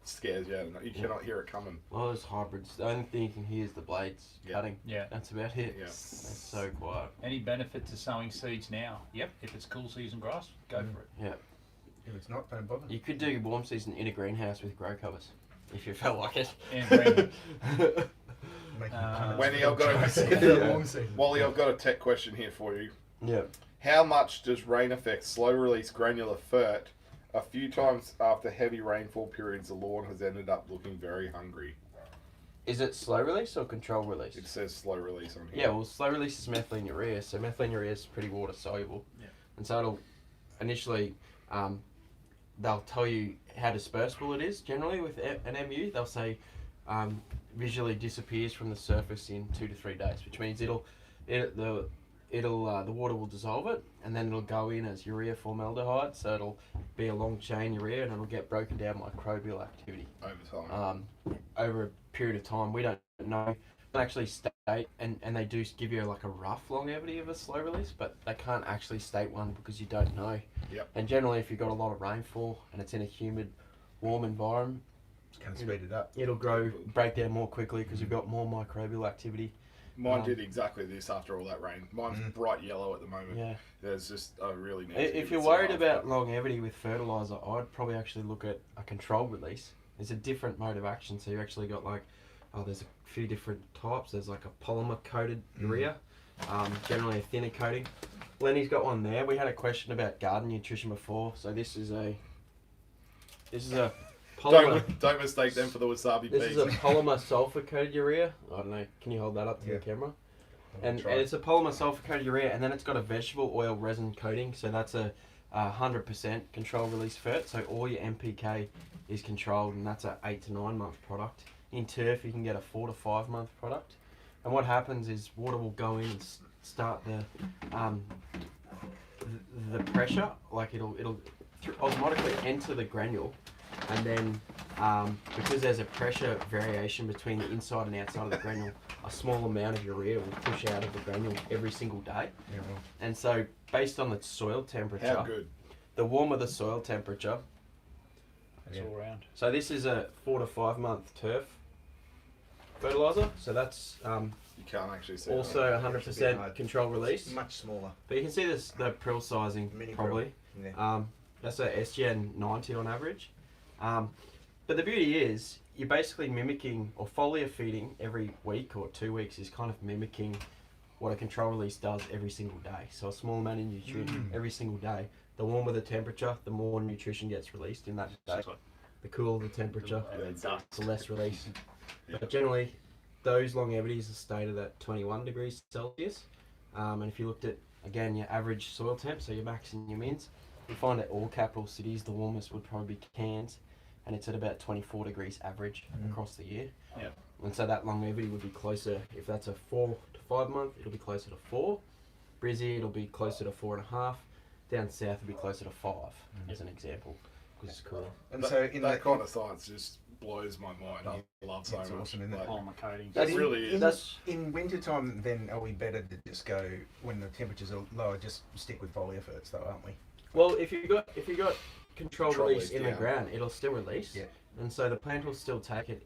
scares you out. You cannot hear it coming. Well, those hybrids, the only thing you can hear is the blades cutting. Yeah. That's about it. Yeah. It's so quiet. Any benefit to sowing seeds now? Yep. If it's cool season grass, go for it. Yeah. If it's not, don't bother. You could do warm season in a greenhouse with grow covers, if you felt like it. And green. Making Wendy, I've got Wally, I've got a tech question here for you. Yeah. How much does rain affect slow release granular fert? A few times after heavy rainfall periods, the lawn has ended up looking very hungry. Is it slow release or control release? It says slow release on here. Yeah, well, slow release is methylene urea, so methylene urea is pretty water soluble. Yeah. And so it'll initially, they'll tell you how dispersible it is generally with an MU. They'll say visually disappears from the surface in 2 to 3 days, which means the water will dissolve it, and then it'll go in as urea formaldehyde, so it'll be a long chain urea, and it'll get broken down microbial activity Over time. over a period of time. We don't know. They actually state, and they do give you like a rough longevity of a slow release, but they can't actually state one because you don't know. Yep. And generally, if you've got a lot of rainfall and it's in a humid, warm environment, It's going to speed it up. it'll break down more quickly because you've got more microbial activity. Mine did exactly this after all that rain. Mine's bright yellow at the moment. Yeah. There's just, I really need to If give you're it some worried love, about but- longevity with fertilizer, I'd probably actually look at a controlled release. It's a different mode of action, so you actually got like, there's a few different types. There's like a polymer coated urea, generally a thinner coating. Lenny's got one there. We had a question about garden nutrition before, so this is a polymer. Don't mistake them for the wasabi This peas. is a polymer sulfur coated urea. I don't know. Can you hold that up to Yeah. the camera? I'll And try. it's a polymer sulfur coated urea, and then it's got a vegetable oil resin coating. So that's a 100% control release fert. So all your NPK is controlled, and that's a 8 to 9 month product. In turf, you can get a 4 to 5 month product. And what happens is water will go in and start the pressure, like it'll osmotically enter the granule, and then because there's a pressure variation between the inside and outside of the granule, a small amount of urea will push out of the granule every single day. Yeah, well, And so based on the soil temperature, How good? the warmer the soil temperature, It's all round. so this is a 4 to 5 month turf fertilizer, so that's You can't actually see also that. 100% control release. much smaller. But you can see this, the prill sizing Mini probably. Yeah. That's a SGN 90 on average. But the beauty is you're basically mimicking, or foliar feeding every week or 2 weeks is kind of mimicking what a control release does every single day. So a small amount of nutrition every single day. The warmer the temperature, the more nutrition gets released in that day. The cooler the temperature, the less release. But generally, those longevities are stated at 21 degrees Celsius. And if you looked at, again, your average soil temp, so your max and your mins, you find at all capital cities, the warmest would probably be Cairns, and it's at about 24 degrees average across the year. Yeah. And so that longevity would be closer, if that's a 4 to 5 month, it'll be closer to 4. Brizzy, it'll be closer to 4.5. Down south, it'll be closer to 5, as an example, because it's cooler. And That, so in that kind of science just blows my mind. I love so It's much. awesome, isn't it? Like, Polymer coating. It really is. That's in wintertime, then are we better to just go when the temperatures are lower? Just stick with foliar ferts, though, aren't we? well, if you got control Control release release, in the yeah. ground, it'll still release, Yeah. and so the plant will still take it.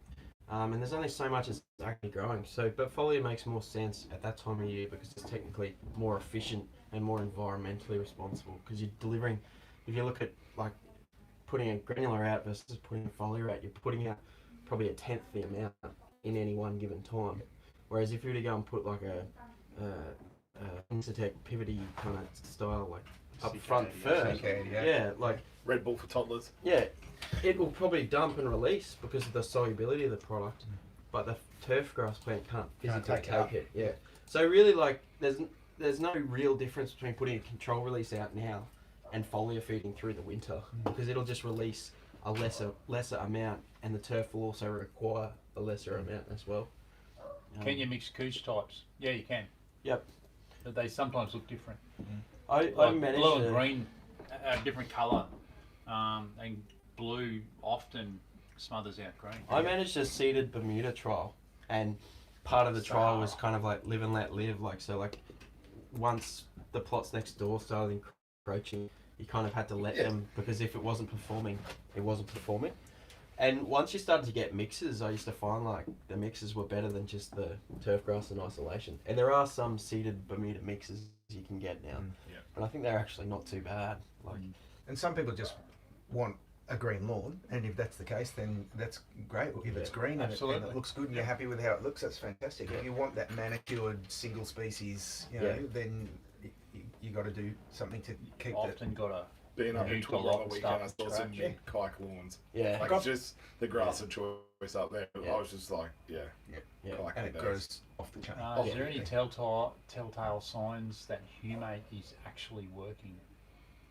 And there's only so much it's actually growing. So, but foliar makes more sense at that time of year because it's technically more efficient and more environmentally responsible. Because you're delivering, if you look at like putting a granular out versus putting a foliar out, you're putting out probably a tenth the amount in any one given time. Whereas if you were to go and put like a Incitec pivoty kind of style, like up front first, Okay, yeah. yeah, like Red Bull for toddlers. yeah, it will probably dump and release because of the solubility of the product, but the turf grass plant can't physically take it up. take it. Yeah. So really, like, there's there's no real difference between putting a control release out now and foliar feeding through the winter, because it'll just release a lesser amount, and the turf will also require a lesser amount as well. Can you mix couch types? Yeah, you can. Yep. But they sometimes look different. I Like managed blue and to, green, a different colour, and blue often smothers out green. I managed a seeded Bermuda trial, and part of the trial was kind of like live and let live. Like, so like once the plots next door started encroaching, you kind of had to let them, because if it wasn't performing, it wasn't performing. And once you started to get mixes, I used to find like the mixes were better than just the turf grass in isolation. And there are some seeded Bermuda mixes you can get now, but I think they're actually not too bad. Like, And some people just want a green lawn, and if that's the case, then that's great. If it's green and it looks good and you're happy with how it looks, that's fantastic. If you want that manicured single species, you know, then you got to do something to keep Often got a Being up in Huge Toowoomba lot on of the weekend, I stuff. saw some new kike lawns. yeah, Like, it's just the grass and choice up there. Yeah. I was just like, yeah. kike and it days. grows off the chain. Is there any telltale signs that Humate is actually working?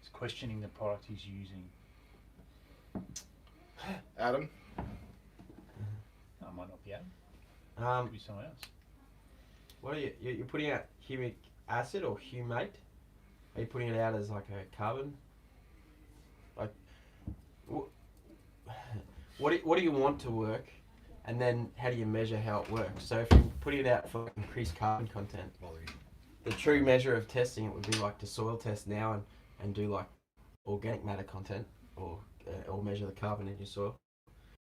He's questioning the product he's using. Adam, No, it might not be Adam. Could be someone else. What are you're putting out humic acid or humate? Are you putting it out as like a carbon? Like, what do you want to work, and then how do you measure how it works? So if you're putting it out for increased carbon content, the true measure of testing it would be like to soil test now and do like organic matter content, or measure the carbon in your soil,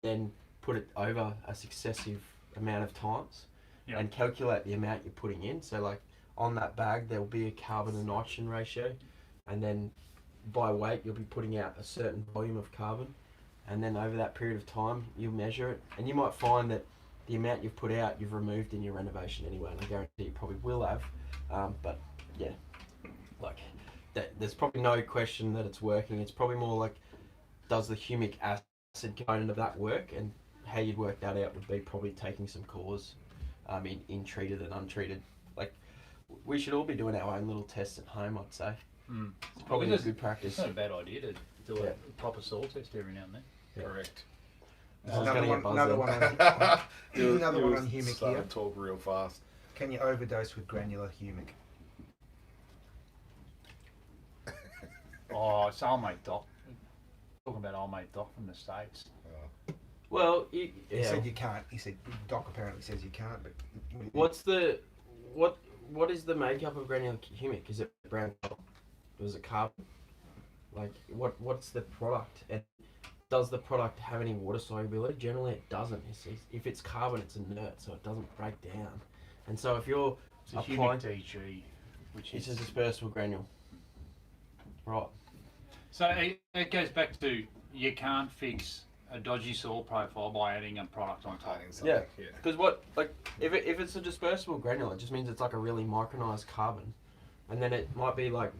then put it over a successive amount of times, and calculate the amount you're putting in. So like on that bag there'll be a carbon and nitrogen ratio, and then by weight you'll be putting out a certain volume of carbon, and then over that period of time you measure it, and you might find that the amount you've put out you've removed in your renovation anyway, and I guarantee you probably will have, but yeah, like there's probably no question that it's working. It's probably more like, does the humic acid component of that work, and how you'd work that out would be probably taking some cores in treated and untreated. Like, we should all be doing our own little tests at home, I'd say. It's probably a good practice. It's not a bad idea to do a proper soil test every now and then. correct. Another one on humic Started here. to talk real fast. Can you overdose with granular humic? Oh, it's old mate Doc. Talking about old mate Doc from the States. Well, He said you can't. He said Doc apparently says you can't. But what is the makeup of granular humic? Is it brown colour? Or is it carbon? Like, what's the product? And does the product have any water solubility? Generally, it doesn't. If it's carbon, it's inert, so it doesn't break down. And so if you're It's a applying, humic DG, which it's is a dispersible granule. Right. so it goes back to, you can't fix a dodgy soil profile by adding a product on top. Adding something, Yeah. Because if it's a dispersible granule, it just means it's like a really micronized carbon, and then it might be like,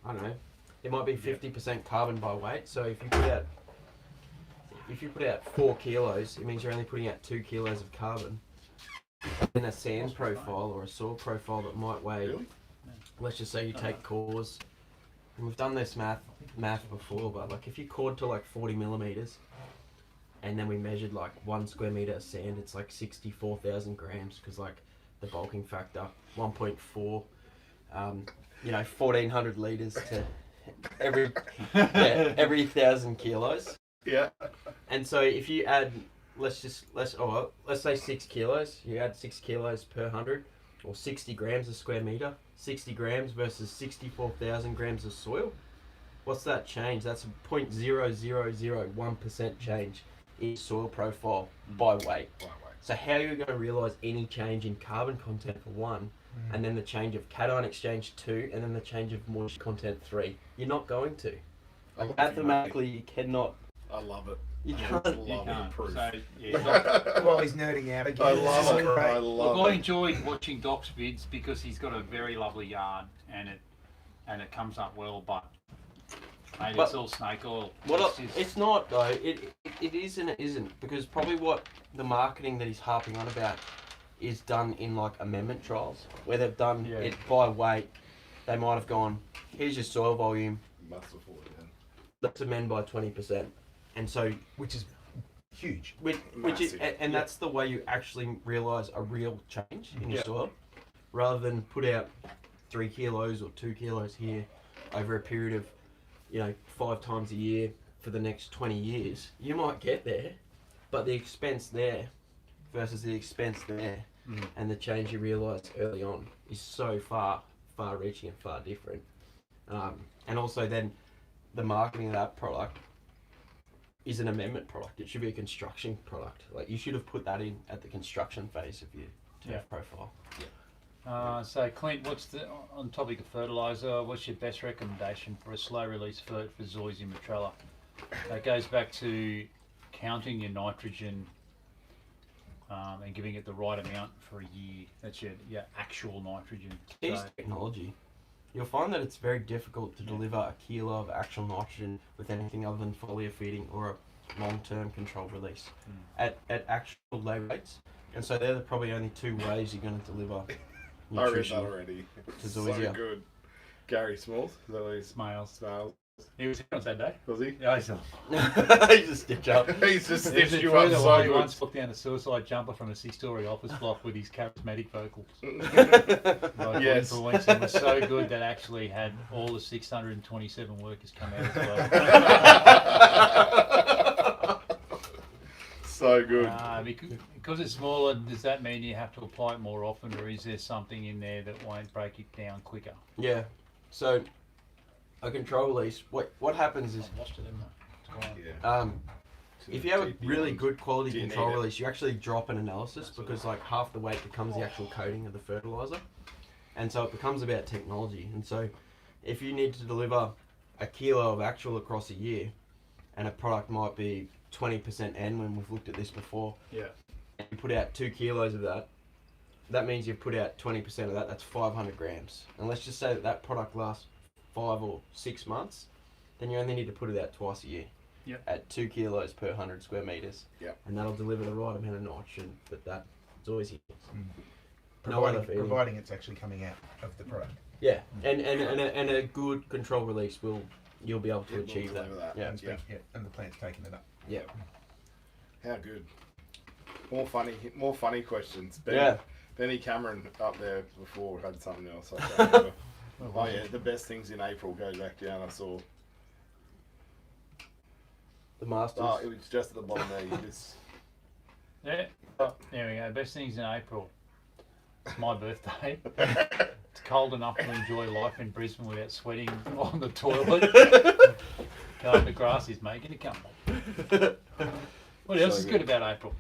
I don't know, it might be 50% carbon by weight. So if you put out 4 kilos, it means you're only putting out 2 kilos of carbon. In a sand profile or a soil profile that might weigh, Really? let's just say you take cores, and we've done this math before, but like if you cored to like 40 millimeters, and then we measured like 1 square meter of sand, it's like 64,000 grams, because like the bulking factor 1.4, 1,400 liters to every 1,000 kilos. Yeah. And so if you add, let's say 6 kilos, you add 6 kilos per 100, or 60 grams a square meter, 60 grams versus 64,000 grams of soil. What's that change? That's a 0.0001% change in soil profile by weight. So how are you going to realise any change in carbon content for 1, and then the change of cation exchange 2, and then the change of moisture content 3? You're not going to. Like, mathematically, you cannot. I love it. You I can't. love You it. can't. Proof. So, yeah, While he's nerding out again. I love it. I Look, love I it. enjoyed watching Doc's vids because he's got a very lovely yard, and it comes up well, but maybe But it's all snake oil. It's not though. It is and it isn't, because probably what the marketing that he's harping on about is done in like amendment trials where they've done it by weight, they might have gone, here's your soil volume, Must have fallen down. let's amend by 20%. And so, Which is huge. which is, Massive. and that's the way you actually realise a real change in your Yeah. soil, rather than put out 3 kilos or 2 kilos here over a period of, 5 times a year for the next 20 years. You might get there, but the expense there versus the expense there, and the change you realise early on is so far-reaching and far different. And also then the marketing of that product is an amendment product. It should be a construction product. Like, you should have put that in at the construction phase of your turf profile. So Clint, on the topic of fertiliser, what's your best recommendation for a slow release fert for Zoysia Matrela? That goes back to counting your nitrogen and giving it the right amount for a year. That's your actual nitrogen. Use So, technology. You'll find that it's very difficult to deliver a kilo of actual nitrogen with anything other than foliar feeding or a long-term controlled release at actual low rates. And so they're probably only 2 ways you're going to deliver I read nutrition. that already. To So Zoysia. good. Gary Smalls. Is that what he's Smiles. Smiles. He was here on Saturday. Was he? Yeah, I saw. He's a stitch up. He's just There's stitched a you up further so way he good. once looked down a suicide jumper from a 6-story office block with his charismatic vocals. Yes. For weeks. It was so good that actually had all the 627 workers come out as well. So good. Because it's smaller, does that mean you have to apply it more often, or is there something in there that won't break it down quicker? Yeah. So a control release, what happens is I've lost it, haven't I? It's gone. Yeah. if you have a TP really ones. good quality Do you control need it? release, you actually drop an analysis because like half the weight becomes the actual coating of the fertilizer, and so it becomes about technology. And so if you need to deliver a kilo of actual across a year, and a product might be 20% N when we've looked at this before, Yeah. and you put out 2 kilos of that, that means you've put out 20% of that. That's 500 grams. And let's just say that product lasts 5 or 6 months, then you only need to put it out twice a year. Yep. At 2 kilos per 100 square meters. Yep. And that'll deliver the right amount of nitrogen that Zoysia gets. No other feeding. Providing it's actually coming out of the product. Yeah, and a good control release you'll be able to It will achieve that. deliver that. Yeah. And, and the plant's taking it up. Yeah. How good. More funny questions. Benny Cameron up there before had something else. I can't remember. Oh yeah, the best things in April. Go back down. I saw. The Masters. Oh, it was just at the bottom there. You just. Yeah. There we go. Best things in April. It's my birthday. It's cold enough to enjoy life in Brisbane without sweating on the toilet. The grass is making a comeback. What else is good about April?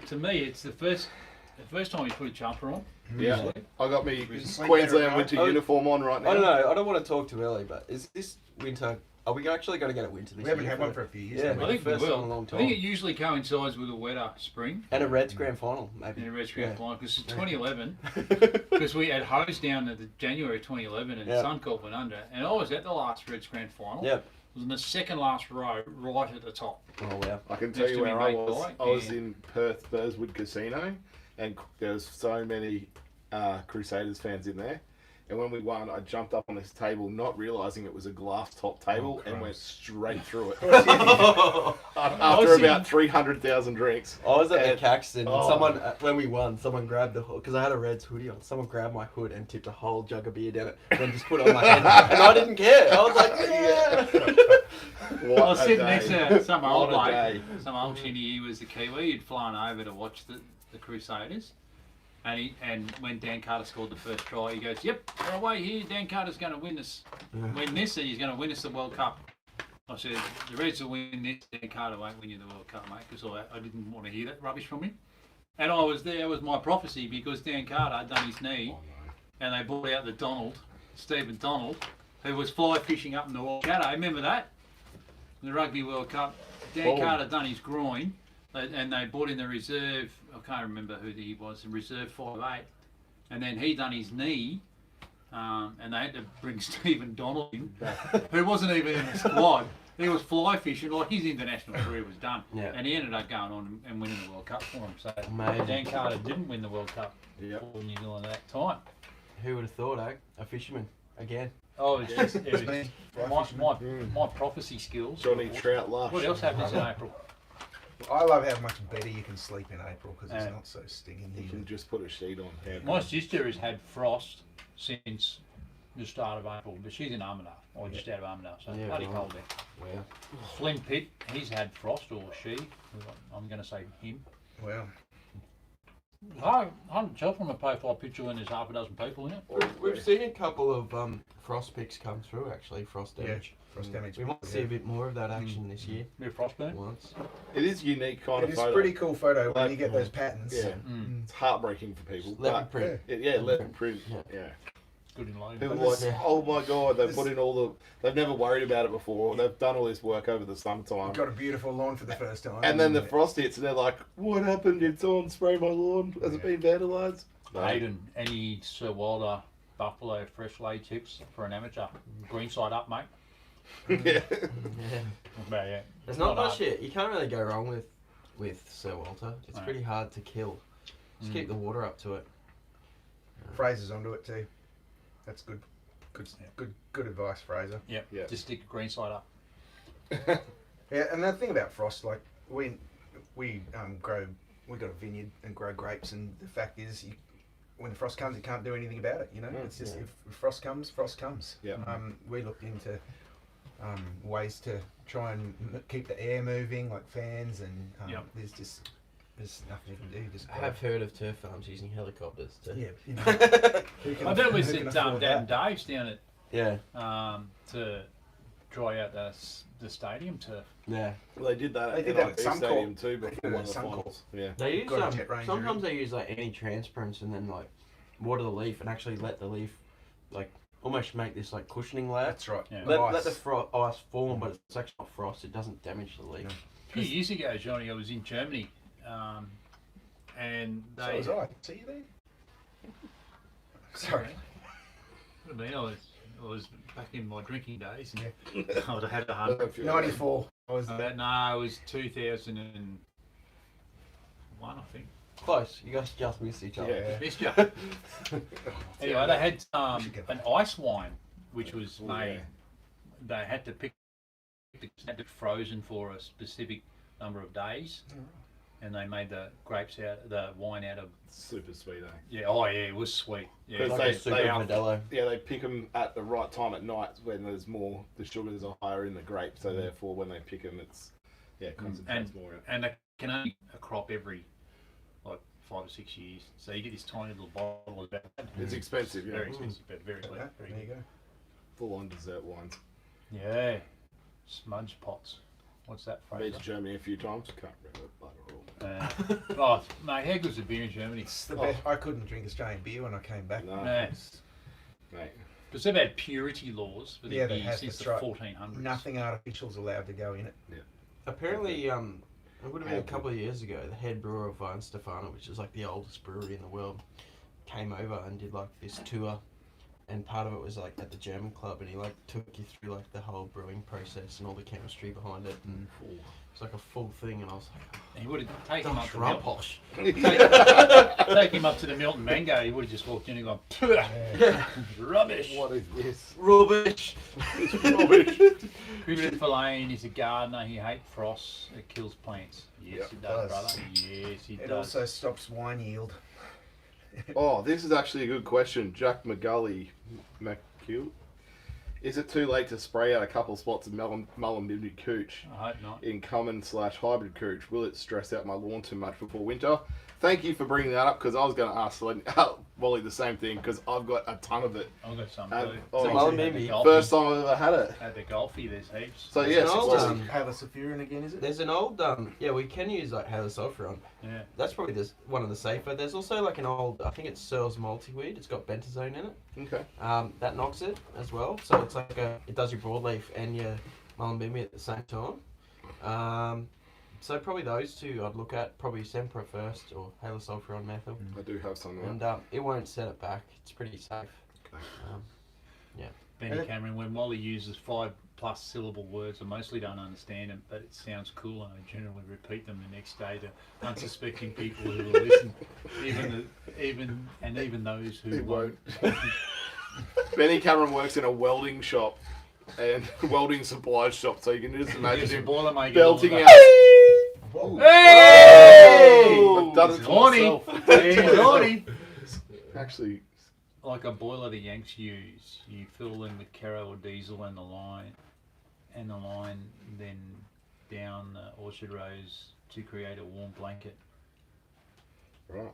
To me, it's the first time you put a jumper on. Yeah, usually. I got me Sleep Queensland better, winter right? uniform on right now. I don't know. I don't want to talk too early, but is this winter? Are we actually going to get a winter this We year? haven't had one for a few years. Yeah. have we? I think we First time will. in a long I think time. it usually coincides with a wetter spring And a Reds grand final, maybe. in a red screen Yeah. flying because it's 2011. Because we had hosed down at the January 2011 and Yeah. Suncorp went under, and I was at the last Reds grand final. Yep. It was in the second last row, right at the top. Oh wow. I can Next tell to you me, where I mate, was. Guy, I was and- in Perth Burswood Casino, and there was so many Crusaders fans in there. And when we won, I jumped up on this table, not realising it was a glass top table, and went straight through it. After about 300,000 drinks. I was at And- the Caxton. Oh. Someone, when we won, someone grabbed the hood because I had a Reds hoodie on. Someone grabbed my hood and tipped a whole jug of beer down it, and then just put it on my head, and I didn't care. I was like, yeah. What I was a sitting day. next to some old What a bloke, day. some old chinny. He was the Kiwi. He'd flown over to watch the Crusaders, and when Dan Carter scored the first try, he goes, "Yep, we're away here. Dan Carter's going to win this, and he's going to win us the World Cup." I said, "The Reds will win this. Dan Carter won't win you the World Cup, mate," because I didn't want to hear that rubbish from him. And I was there. It was my prophecy because Dan Carter had done his knee, and they brought out the Stephen Donald, who was fly fishing up in the World Cup. Remember that? The Rugby World Cup. Dan Carter done his groin, and they brought in the reserve. I can't remember who he was. The reserve 5'8", and then he done his knee, and they had to bring Stephen Donald in, who wasn't even in the squad. He was fly fishing, like his international career was done, Yeah. and he ended up going on and winning the World Cup for him. So Amazing. Dan Carter didn't win the World Cup Yep. for New Zealand at that time. Who would have thought, eh? A fisherman. again. Oh, it's just it was, me. my prophecy skills. Johnny Trout Lush. What else happens in April? I love how much better you can sleep in April because it's Yeah. not so stinging. You can just put a sheet on. Yeah. My sister has had frost since the start of April, but she's in Armidale, or just out of Armidale, so Yeah, bloody right. cold there. Wow. Flynn Pitt, he's had frost, or she. I'm going to say him. Well, I can't tell from a profile picture when there's half a dozen people in it. We've seen a couple of frost pics come through actually, frost yeah, damage. frost damage. We might see a bit more of that action this year. Bit of frostburn. Once. It is unique kind It of is photo. a pretty cool photo when Like, you get those patterns. Yeah. Mm. It's heartbreaking for people. Leopard But print. yeah, leopard print. Yeah. Yeah. Good in load. People But are like, this- oh my god, they've this- put in all the. They've never worried about it before. They've done all this work over the summertime. Got a beautiful lawn for the first time. And then the frost hits, and they're like, "What happened? Did someone spray my lawn? Has it been vandalised?" No. Hayden, any Sir Wilder Buffalo fresh lay tips for an amateur? Green side up, mate. yeah. Yeah. About it. There's not much hard. here. You can't really go wrong with Sir Walter. It's No. pretty hard to kill. Just keep the water up to it. Fraser's onto it too. That's good. Good, Yeah. good advice, Fraser. Yep. Yeah. Just stick the green side up. Yeah, and the thing about frost, like we grow, we got a vineyard and grow grapes, and the fact is, when the frost comes, you can't do anything about it. You know, it's just if frost comes, frost comes. Yeah. We looked into ways to try and keep the air moving, like fans, and Yep. there's nothing you can do. You just I have heard of turf farms using helicopters to. yeah. You know, I bet we who said can Dad afford and that? Dave's down at Yeah. to dry out the stadium turf. Yeah. Well, they did that They at did that at NIB Suncorp. Stadium too They before did it one at of the Suncorp. finals. Yeah. They use Got a jet ranger sometimes in. they use like anti-transparents and then like water the leaf and actually let the leaf like almost make this like cushioning layer. That's right. Yeah. Let the ice form, but it's actually not frost. It doesn't damage the leaf. No. A few years ago, Johnny, I was in Germany, and So they. was I. See you there. Sorry. I mean, I was back in my drinking days, and I would have had a I hundred. don't feel 94. I was No, it was 2001, I think. Close. You guys just missed each other. Yeah. Missed you. Anyway, they had should get an ice wine, which was Oh, made. yeah. They had to pick. Had it frozen for a specific number of days, and they made the wine out of. Super sweet, eh? Yeah, oh yeah, it was sweet. Yeah, Because Like a they- super they- Modelo. Yeah, they pick them at the right time at night when there's more, the sugars are higher in the grape, so therefore when they pick them, it's concentrates more. Out. and they can only a crop every like 5 or 6 years. So you get this tiny little bottle of that. It's expensive, yeah. Very expensive, but very good. there Very you good. go. Full on dessert wines. Yeah, smudge pots. What's that Been phrase? to Germany a few times. Can't remember butter all. Oh, mate, how good's the beer in Germany? It's the best. I couldn't drink Australian beer when I came back. No, Yeah. mate. Because they've had purity laws for the Yeah, they beer have, since that's the right. 1400s. Nothing artificial's allowed to go in it. Apparently, it would have been a couple of years ago. The head brewer of Wine Stefano, which is like the oldest brewery in the world, came over and did like this tour, and part of it was like at the German club, and he like took you through like the whole brewing process and all the chemistry behind it, and it's like a full thing. And I was like, He would have taken him up gosh, to rump Milton. posh. Take him up to the Milton Mango. He would have just walked in and gone, rubbish. What is this? Rubbish. Rubbish. Christian Verlaine is a gardener. He hates frost. It kills plants. Yes, Yep. it does, Does. brother. Yes, it It does. also stops wine yield. Oh, this is actually a good question. Jack McGully, McHugh. Is it too late to spray out a couple spots of Mullumbimby cooch I hope not. in common/hybrid cooch? Will it stress out my lawn too much before winter? Thank you for bringing that up because I was going to ask Wally the same thing because I've got a ton of it. I've got some And- too. oh, So Mullumbimby, First time I've ever had it. At the Golfy, there's heaps. So yes, no, it's um, Halosulfurin again, is it? there's an old yeah, we can use like halosulfuron. Yeah. That's probably one of the safer. There's also like an old, I think it's Searles multi-weed. It's got bentazone in it. okay. That knocks it as well. So it's like it does your broadleaf and your Mullumbimby at the same time. So probably those two I'd look at. Probably Sempra first or halosulfuron methyl. I do have some of And that. it won't set it back. It's pretty safe. Okay. Benny Cameron, when Wally uses 5+ syllable words, I mostly don't understand them, but it sounds cool, and I generally repeat them the next day to unsuspecting people who will listen, even those who He won't. Benny Cameron works in a welding shop and welding supplies shop, so you can just imagine him belting out. Hey! I've done it to Horny. myself. He's horny. Actually, Like a boiler the Yanks use, you fill them with kero or diesel and the line then down the orchard rows to create a warm blanket. right.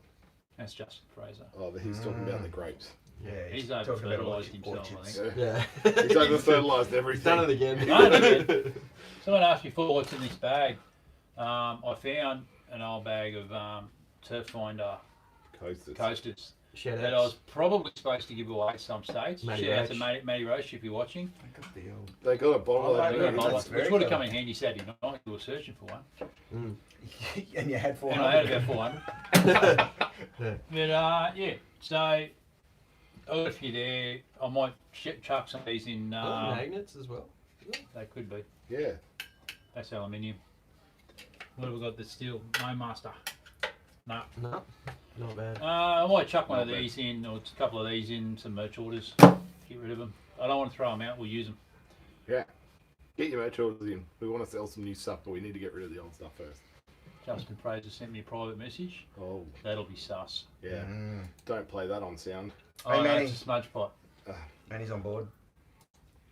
That's Justin Fraser. Oh, he's talking about the grapes. Yeah, He's talking about over-fertilised himself, I orchards. think. Yeah. Yeah. He's over fertilised He's everything. done it again. Done it again. Someone asked before what's in this bag. I found an old bag of Turf Finder Coasters. coasters Shout that I was outs. probably supposed to give away at some stage. Matty Shout out to Roach. Matty Roach if you're watching. I got the old. They got a bottle Oh, of I that. know, movie. that's very Which would have clever. come in handy Saturday night. You were searching for one. Mm. And you had 400. And I had about 400. But yeah, so I got a few there. I might chuck some of these in. Magnets as well. They could be. Yeah. That's aluminium. What have we got? The steel. No master. No. No, not bad. I might chuck one Not of bad. these in, or a couple of these in, some merch orders. Get rid of them. I don't want to throw them out. We'll use them. Yeah. Get your merch orders in. We want to sell some new stuff, but we need to get rid of the old stuff first. Justin Fraser sent me a private message. Oh, That'll be sus. yeah. Don't play that on sound. Oh, no, Manny. it's a smudge pot. And he's on board.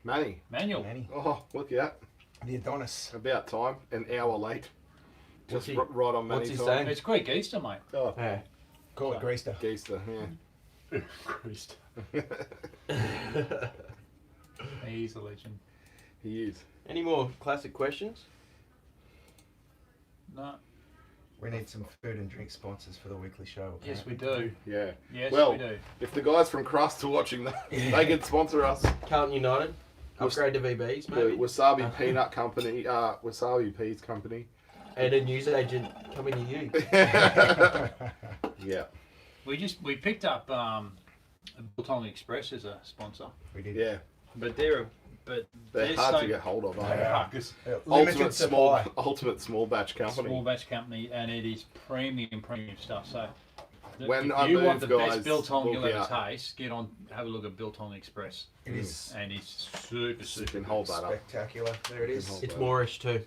Manny. Manual. Manny. Oh, look at that. The Adonis. About time. An hour late. What's Just he- right on Manny what's he time. saying? It's Greek Easter, mate. Oh, Hey. Call it Greaster. Geester, yeah. Christ. He's a legend. He is. Any more classic questions? No. We need some food and drink sponsors for the weekly show. Yes, we do. Yeah. Yes, Well, we do. if the guys from Crust are watching that, they can sponsor us. Carlton United. Upgrade to VBs, The maybe. Wasabi Peanut Company, Wasabi Peas Company. And a news agent coming to you. Yeah. We picked up Biltong Express as a sponsor, We did. Yeah. but they're They're hard to get hold of, aren't They they? are. because Limited supply. Ultimate small batch company. small batch company, and it is premium stuff. So When if I you move, want the guys, best biltong you'll look ever out. taste, have a look at Biltong Express, It is and it's super You can good. hold that up. spectacular. There it is. hold It's that. Moorish too.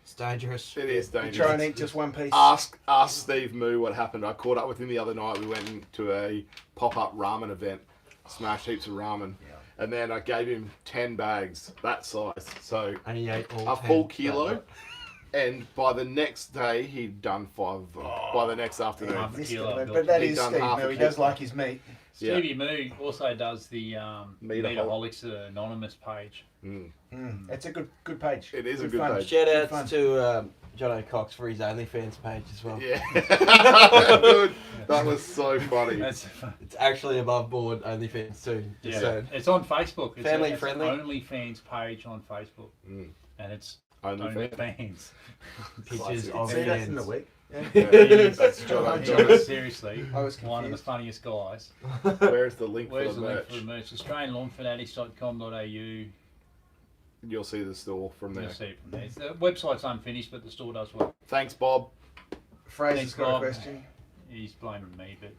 It's dangerous. It is You dangerous. try and eat just one piece. Ask Steve Moo what happened. I caught up with him the other night. We went into a pop-up ramen event, smashed heaps of ramen, and then I gave him 10 bags that size, so And he ate all a 10. full kilo. And by the next day, he'd done 5 of them. By the next afternoon. Half a This- kilo of but that He'd is done Steve half a Moo. He kilo. does like his meat. Yeah. Stevie Moo also does the Meataholics Anonymous page. It's a good page. It is a Good good fun. page. Shout Good fun. outs to John O'Cox for his OnlyFans page as well. Yeah. Dude, that was so funny. That's It's actually above board OnlyFans too. Just yeah. saying. It's on Facebook. It's Family it's friendly. OnlyFans page on Facebook, Mm. and it's OnlyFans. OnlyFans. Pictures Classic. of See, that's in the fans. week. Yeah, that's John John. is seriously I was one of the confused. funniest guys. Where's the link Where's for the the link merch? for the merch? AustralianLawnFanatics.com.au. You'll see the store from there. You'll see it from there. The website's unfinished, but the store does work. Thanks, Bob. Fraser's Thanks, got Bob. a question. He's blaming me, but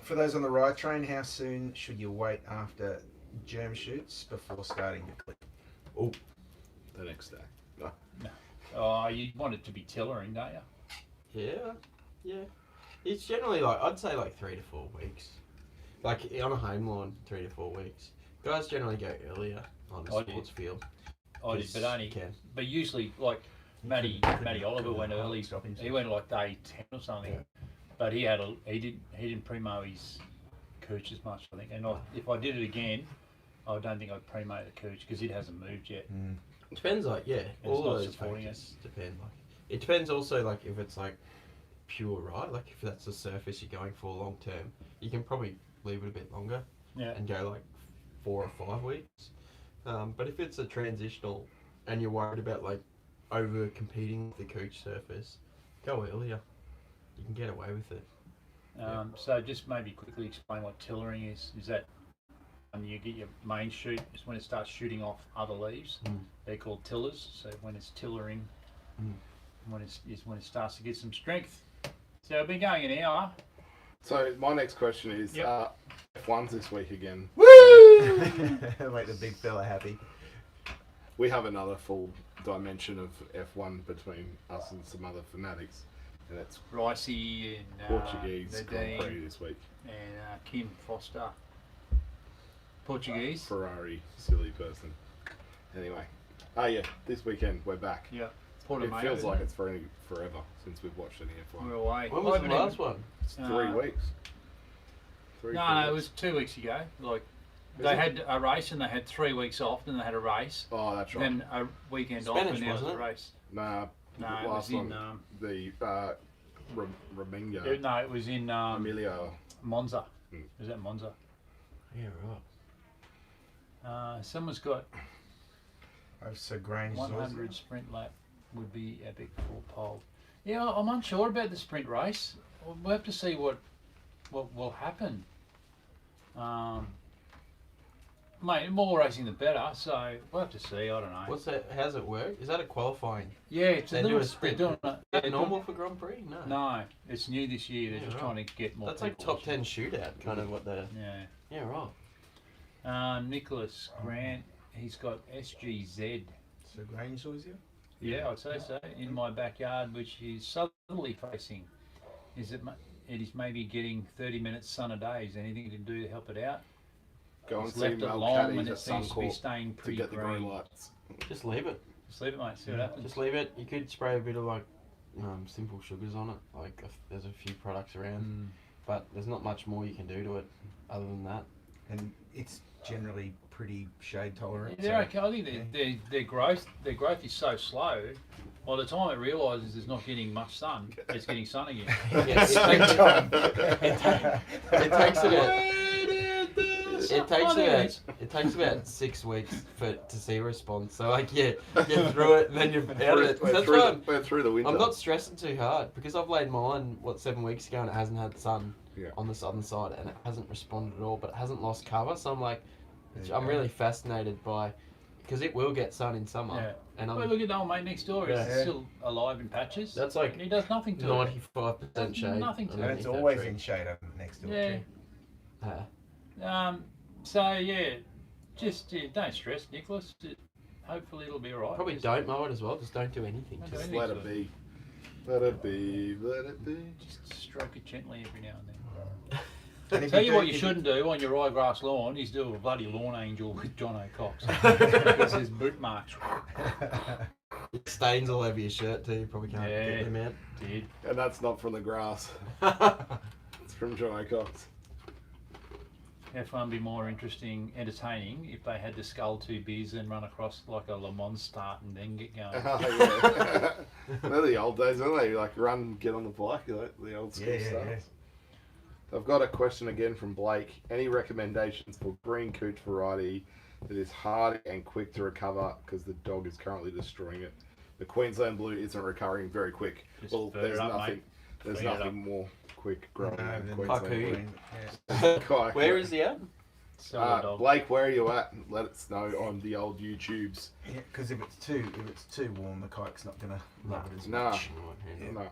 For those on the ride train, how soon should you wait after germ shoots before starting to clip? The next day. No. you want it to be tillering, don't you? Yeah. It's generally like, I'd say like 3 to 4 weeks. Like on a home lawn, 3 to 4 weeks. Guys generally go earlier on the I did. sports field. I did, but only. Can. But usually, like Matty Oliver went early. He went like day 10 or something. Yeah. But he didn't primo his cooch as much, I think. And if I did it again, I don't think I'd primo the cooch because it hasn't moved yet. Depends, like, yeah, It's all not of those supporting factors depend. Like, it depends also, like, if it's like pure, right? Like, if that's the surface you're going for long term, you can probably leave it a bit longer Yeah. and go like 4 or 5 weeks. But if it's a transitional and you're worried about like over competing with the cooch surface, go earlier. You can get away with it. So just maybe quickly explain what tillering is. Is that when you get your main shoot, is when it starts shooting off other leaves. They're called tillers. So when it's tillering, when it starts to get some strength. So I've been going an hour. So my next question is Yep. F1's this week again. Woo! Make the big fella happy. We have another full dimension of F1 between us and some other fanatics, and it's Ricey and Portuguese Grand Prix Nadine this week. and Kim Foster. Portuguese. Ferrari, silly person. Anyway, this weekend we're back. Yeah. It Portimao, feels isn't like it? it's forever since we've watched any We're F1. away. When was I the haven't last even- one? It's 3 weeks. No, it was 2 weeks ago. Like they had a race and they had 3 weeks off, then they had a race, Oh, that's right. then a weekend off, Spanish, and now it's a wasn't it? race. Nah, No, the it was last in. one, the Rominga, No, it was in Emilio. Monza. Mm. Was that Monza? Yeah, right. Someone's got So Grange 100 sprint lap would be epic for pole. Yeah, I'm unsure about the sprint race. We'll have to see what will happen. Mate, more racing the better. So we'll have to see. I don't know. What's that? How's it work? Is that a qualifying? Yeah, it's They a do little. a sprint. They're doing Is it. that they're normal for Grand Prix? No. No, it's new this year. They're Yeah, just right. trying to get more. That's like people. top 10 shootout, kind of what they're. Yeah. Yeah, right. Nicholas Grant, he's got SGZ. So Grange Zoysia? Yeah, I'd say so. In my backyard, which is southerly facing. It is maybe getting 30 minutes sun a day. Is there anything you can do to help it out? Go and It's see left it Mel long Caddies and at it seems to be Suncorp staying to pretty get the green green. lights. Just leave it. Just leave it, mate. See what happens. Just leave it. You could spray a bit of like simple sugars on it. Like there's a few products around, but there's not much more you can do to it other than that. And it's generally pretty shade tolerant. They're so- okay. I think their growth is so slow. By the time it realises it's not getting much sun, it's getting sun again. Yeah, it takes it takes about 6 weeks to see a response. So like get through it and then you're out of it. We're That's through, why we're through the winter. I'm not stressing too hard because I've laid mine 7 weeks ago and it hasn't had sun Yeah. on the southern side and it hasn't responded at all, but it hasn't lost cover. So I'm like, There you I'm go. really fascinated by because it will get sun in summer. Yeah. And Well, I'm look at the old mate next door. He's Yeah. still alive in patches. That's like and he does nothing to it. 95% shade. Nothing to it. And underneath it's that always tree. in shade up next to Yeah. it So yeah, just don't stress, Nicholas. Hopefully it'll be alright. Probably Just- don't mow it as well. Just don't do anything. Don't do Just anything. Let it be. Let it be. Let it be. Just stroke it gently every now and then. too. And if Tell you do- what you if shouldn't do on your ryegrass lawn is do a bloody lawn angel with John O'Cox. Because there's boot marks. It stains all over your shirt too. You probably can't Yeah. get them out. Did. And that's not from the grass. It's from Johnny Cox. F1 would be more interesting, entertaining if they had to scull 2 beers and run across like a Le Mans start and then get going. Oh, yeah. They're the old days, aren't they? Like run, get on the bike, like the old school Yeah, stuff. yeah. I've got a question again from Blake. Any recommendations for green cooch variety that is hard and quick to recover because the dog is currently destroying it? The Queensland Blue isn't recovering very quick. Just Well, feed there's it up, nothing. mate. There's Feed it nothing more quick growing No, than then Queensland Kaku. Blue. Yeah. Kaku. Where is he at? Sell the dog. Blake, where are you at? Let us know on the old YouTubes. Yeah, because if it's too warm, the kike's not gonna love it as Nah. much. Yeah. No.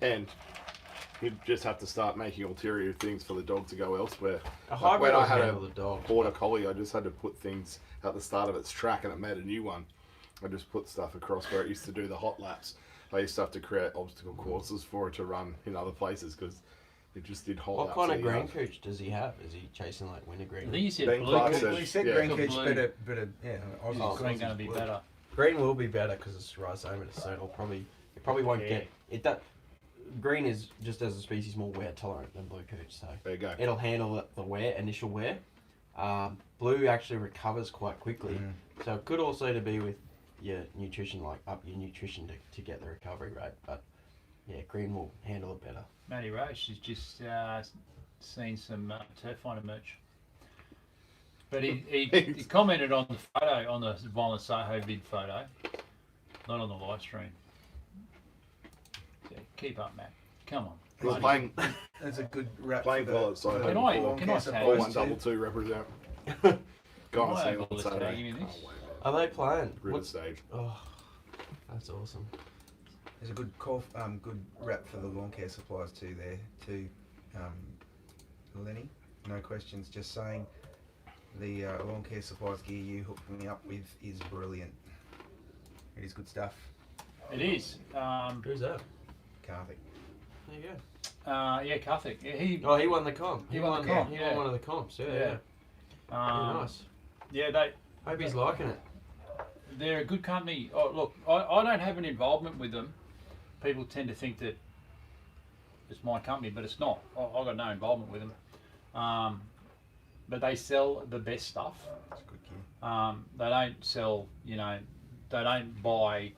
And you just have to start making ulterior things for the dog to go elsewhere. A Like hybrid when I will had handle a the dog. border collie, I just had to put things at the start of its track and it made a new one. I just put stuff across where it used to do the hot laps. I used to have to create obstacle courses for it to run in other places because it just did hot What laps. kind of anyhow. green cooch does he have? Is he chasing like I wintergreen? think you said Ben blue Clark cooch. said- Well, you said Yeah. green Good cooch, blue. but yeah, Oh, Aussie it's going to be better. Green will be better because it's rhizomatous, so it probably won't Yeah. get it. That green is just as a species more wear tolerant than blue cooch, so There you go. it'll handle the wear, initial wear. Blue actually recovers quite quickly, so it could also to be with your nutrition, like up your nutrition to get the recovery rate. But yeah, green will handle it better. Matty Roche has just seen some turf finder merch. But he commented on the photo, on the Violent Soho vid photo, not on the live stream. So keep up, Matt. Come on. He was Bloody- playing That's a good wrap. Playing for the- Violet Soho for the Can I- lawn can care I supplies tag- 4122 represent. Go Am on I see able on to Saturday. tag him in this? Can't wait, man. Are they playing? River What's, stage. oh, that's awesome. There's a good call, good wrap for the lawn care supplies too. There to Lenny. No questions, just saying The lawn care supplies gear you hooked me up with is brilliant. It is good stuff. It is. Who's that? Karthik. There you go. Yeah, Karthik. Yeah, he won the comp. He won the comp, He yeah. won one of the comps. Yeah. Nice. Yeah, they. Hope he's liking it. They're a good company. Oh, look, I don't have an involvement with them. People tend to think that it's my company, but it's not. I've got no involvement with them. But they sell the best stuff. It's good gear. They don't sell, they don't buy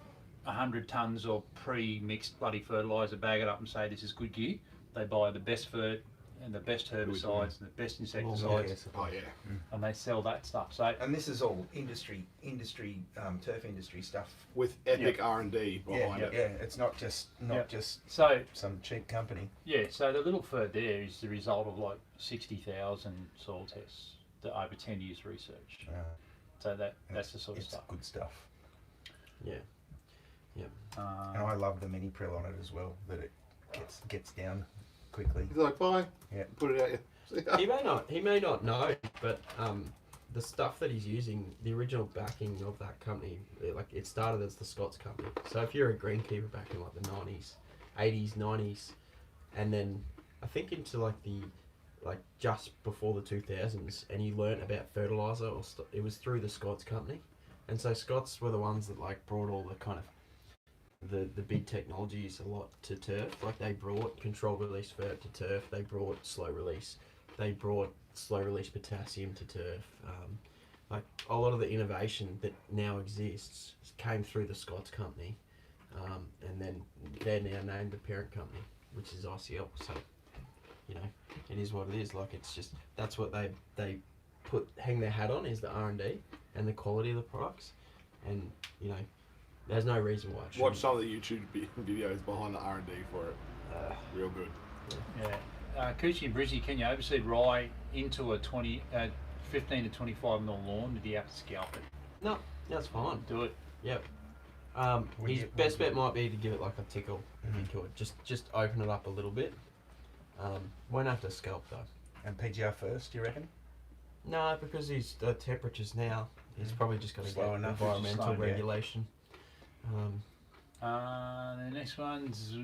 100 tons of pre-mixed bloody fertiliser, bag it up and say this is good gear. They buy the best fert and the best herbicides and the best insecticides, Oh yeah. and they sell that stuff. So And this is all industry, turf industry stuff. With epic R&D behind it. Yeah. It's not just so some cheap company. yeah, so the little fert there is the result of like 60,000 soil tests over 10 years research. So that's the sort of It's stuff. good stuff. Yeah. And I love the mini prill on it as well. That it gets down quickly. He's like, bye. Yeah. Put it out. He may not know, but the stuff that he's using, the original backing of that company, it started as the Scots company. So if you're a greenkeeper back in like the 90s, 80s, 90s, and then I think into like just before the 2000s, and you learnt about fertilizer, it was through the Scots company, and so Scots were the ones that like brought all the kind of the big technologies a lot to turf. Like they brought controlled release fert to turf. They brought slow release. They brought slow release potassium to turf. Like a lot of the innovation that now exists came through the Scots company, and then they're now named the parent company, which is ICL. So it is what it is. Like it's just that's what they hang their hat on is the R&D and the quality of the products, and there's no reason why. Watch some of the YouTube videos behind the R&D for it. Real good. Yeah. Coochie and Brizzy, can you overseed rye into a 15 to 25 mil lawn? Did you have to scalp it? No, that's fine. Do it. Yep. His best bet might be to give it like a tickle into it. Just open it up a little bit. Won't have to scalp though. And PGR first, do you reckon? No, because the temperatures now, he's probably just going to Slow get enough. environmental Slow, yeah. regulation. The next one's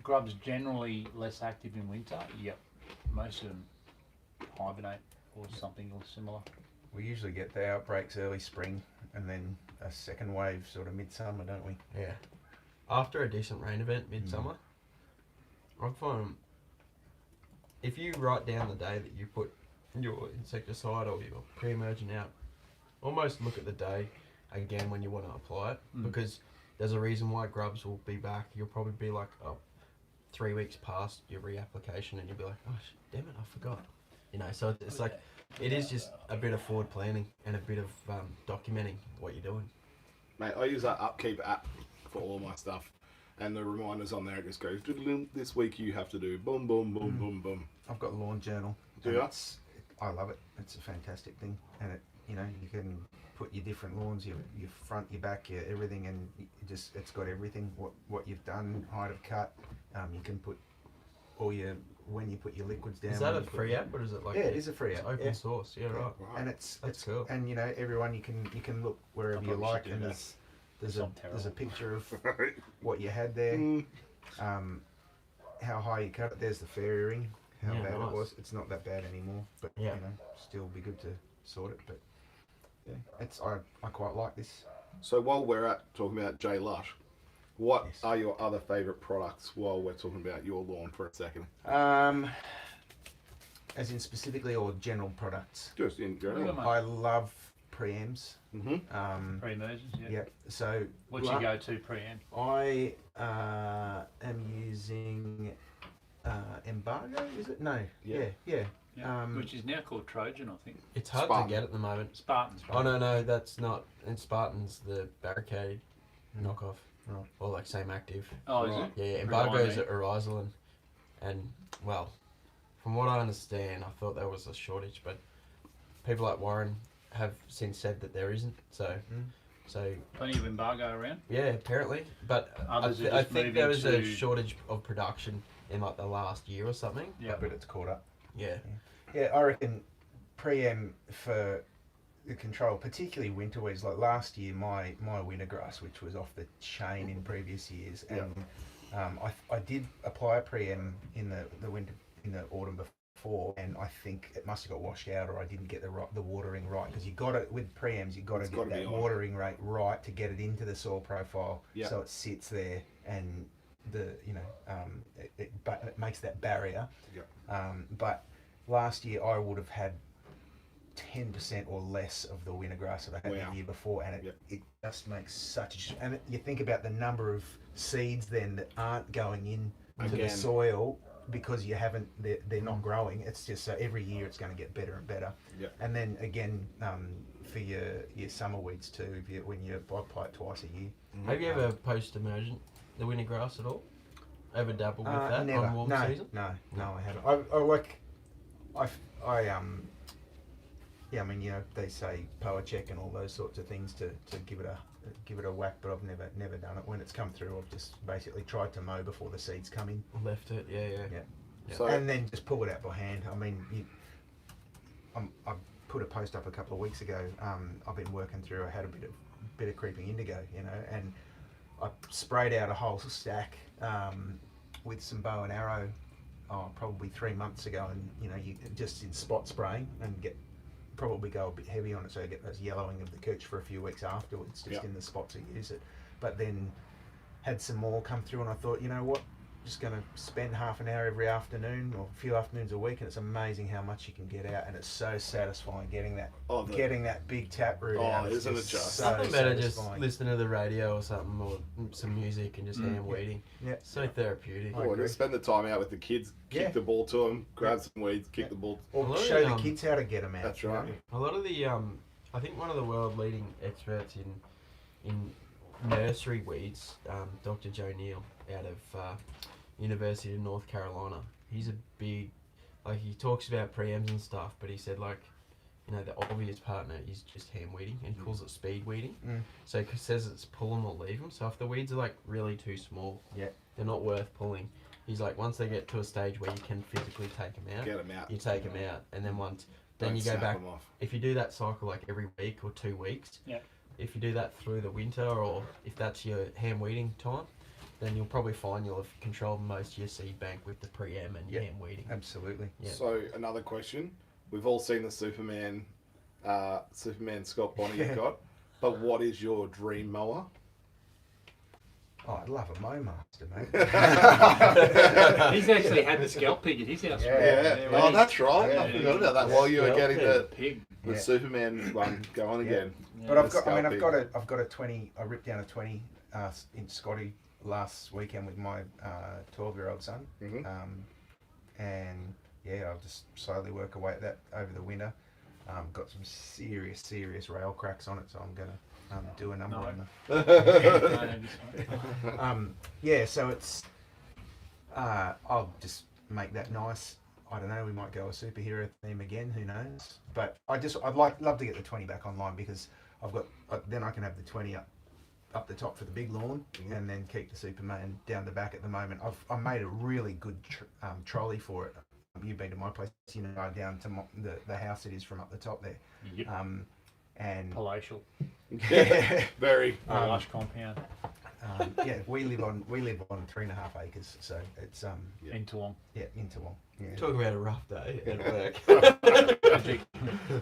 grubs generally less active in winter. Yep. Most of them hibernate or something or similar. We usually get the outbreaks early spring and then a second wave sort of midsummer, don't we? Yeah. After a decent rain event midsummer, I find if you write down the day that you put your insecticide or your pre-emergent out, almost look at the day again when you want to apply it, because there's a reason why grubs will be back. You'll probably be like 3 weeks past your reapplication and you'll be like, oh damn it, I forgot. So it's like it is just a bit of forward planning and a bit of documenting what you're doing. Mate, I use that Upkeep app for all my stuff, and the reminders on there, it just goes, this week you have to do boom, boom, boom, boom, boom. I've got a lawn journal. Do and you? I love it. It's a fantastic thing, and it you can put your different lawns, your front, your back, your everything, and it's got everything what you've done, height of cut. You can put all when you put your liquids down. Is that a free app or is it like? Yeah, it is a free app. Open source. Yeah, right. And it's cool. And everyone you can look wherever you probably like, should do and that. there's a terrible. picture of what you had there, how high you cut it. There's the fairy ring, how Yeah, bad nice. it was. It's not that bad anymore, but Yeah. still be good to sort it. But yeah, I quite like this. So while we're talking about J Lush, what Yes. are your other favourite products while we're talking about your lawn for a second? As in specifically or general products. Just in general. Mate. I love preams. Mm-hmm. Pre-emergence, yeah. Yep. So What's your go-to pre-em? I am using Embargo. Is it? No. Yeah. Yeah. Yeah. Which is now called Trojan, I think. It's hard Spartan. to get at the moment. Spartans. Oh no, that's not. And Spartan's the barricade knockoff, Right. or like same active. Oh, is Right. it? Yeah, Remind embargoes me. at Arizolan, and well, from what I understand, I thought there was a shortage, but people like Warren have since said that there isn't. So, Plenty of embargo around. yeah, apparently, but Others are I just think there was moving a to- shortage of production in like the last year or something. Yeah. But it's caught up. Yeah, Yeah, I reckon Preem for the control, particularly winter weeds. Like last year, my winter grass, which was off the chain in previous years, and I did apply a Preem in the winter, in the autumn before, and I think it must have got washed out, or I didn't get the watering right, because you got it with Preems, you got to get that watering rate right to get it into the soil profile, so it sits there and it makes that barrier. But last year I would have had 10% or less of the winter grass that I had the year before, and it just makes such a... And you think about the number of seeds then that aren't going in to the soil because you haven't, they're not growing. It's just so every year it's going to get better and better. And then again, for your summer weeds too, when you apply it twice a year. Have you ever post-emergent the winter grass at all? Ever dabbled with that never. on warm season? No, I haven't. I mean, you know, they say power check and all those sorts of things to give it a whack, but I've never done it. When it's come through, I've just basically tried to mow before the seeds come in. Left it, yeah. So, and then just pull it out by hand. I mean, I put a post up a couple of weeks ago. I've been working through. I had a bit of creeping indigo, you know, and I sprayed out a whole stack with some bow and arrow, probably 3 months ago, and you know, you just in spot spraying and probably go a bit heavy on it, so you get those yellowing of the cooch for a few weeks afterwards, just in the spots that use it. But then had some more come through, and I thought, you know what, just going to spend half an hour every afternoon or a few afternoons a week, and it's amazing how much you can get out, and it's so satisfying getting that big taproot out. Isn't it just so nothing better just listening to the radio or something, or some music, and just hand weeding. So therapeutic. Or just spend the time out with the kids, kick the ball to them, grab some weeds, kick the ball, or show the kids how to get them out. That's right. A lot of the I think one of the world leading experts in nursery weeds, Dr. Joe Neal out of University of North Carolina. He's a big, like, he talks about preems and stuff, but he said, like, you know, the obvious partner is just hand weeding, and he calls it speed weeding. So he says it's pull them or leave them. So if the weeds are like really too small, they're not worth pulling. He's like, once they get to a stage where you can physically take them out, you take them out, and then you go back. If you do that cycle like every week or 2 weeks, if you do that through the winter, or if that's your hand weeding time, then you'll probably find you'll have controlled most of your seed bank with the Preem and hand weeding. Absolutely. So another question: we've all seen the Superman Scott Bonnie you've got, but what is your dream mower? Oh, I'd love a mow master, mate. He's actually had the scalp pig at his house. Oh, that's right. I forgot about that. While you were getting the Superman one going again. But I've got a 20. I ripped down a 20 in Scotty last weekend with my 12-year-old son, and I'll just slowly work away at that over the winter. Got some serious rail cracks on it, so I'm gonna do a number on them. So it's I'll just make that nice. I don't know, we might go a superhero theme again, who knows, but I'd love to get the 20 back online, because then I can have the 20 up the top for the big lawn, and then keep the Superman down the back. At the moment, I've made a really good trolley for it. You've been to my place, you know, down to the house it is from up the top there. And palatial. Very lush compound. We live on 3.5 acres, so it's into long. Into long. Talk about a rough day at work.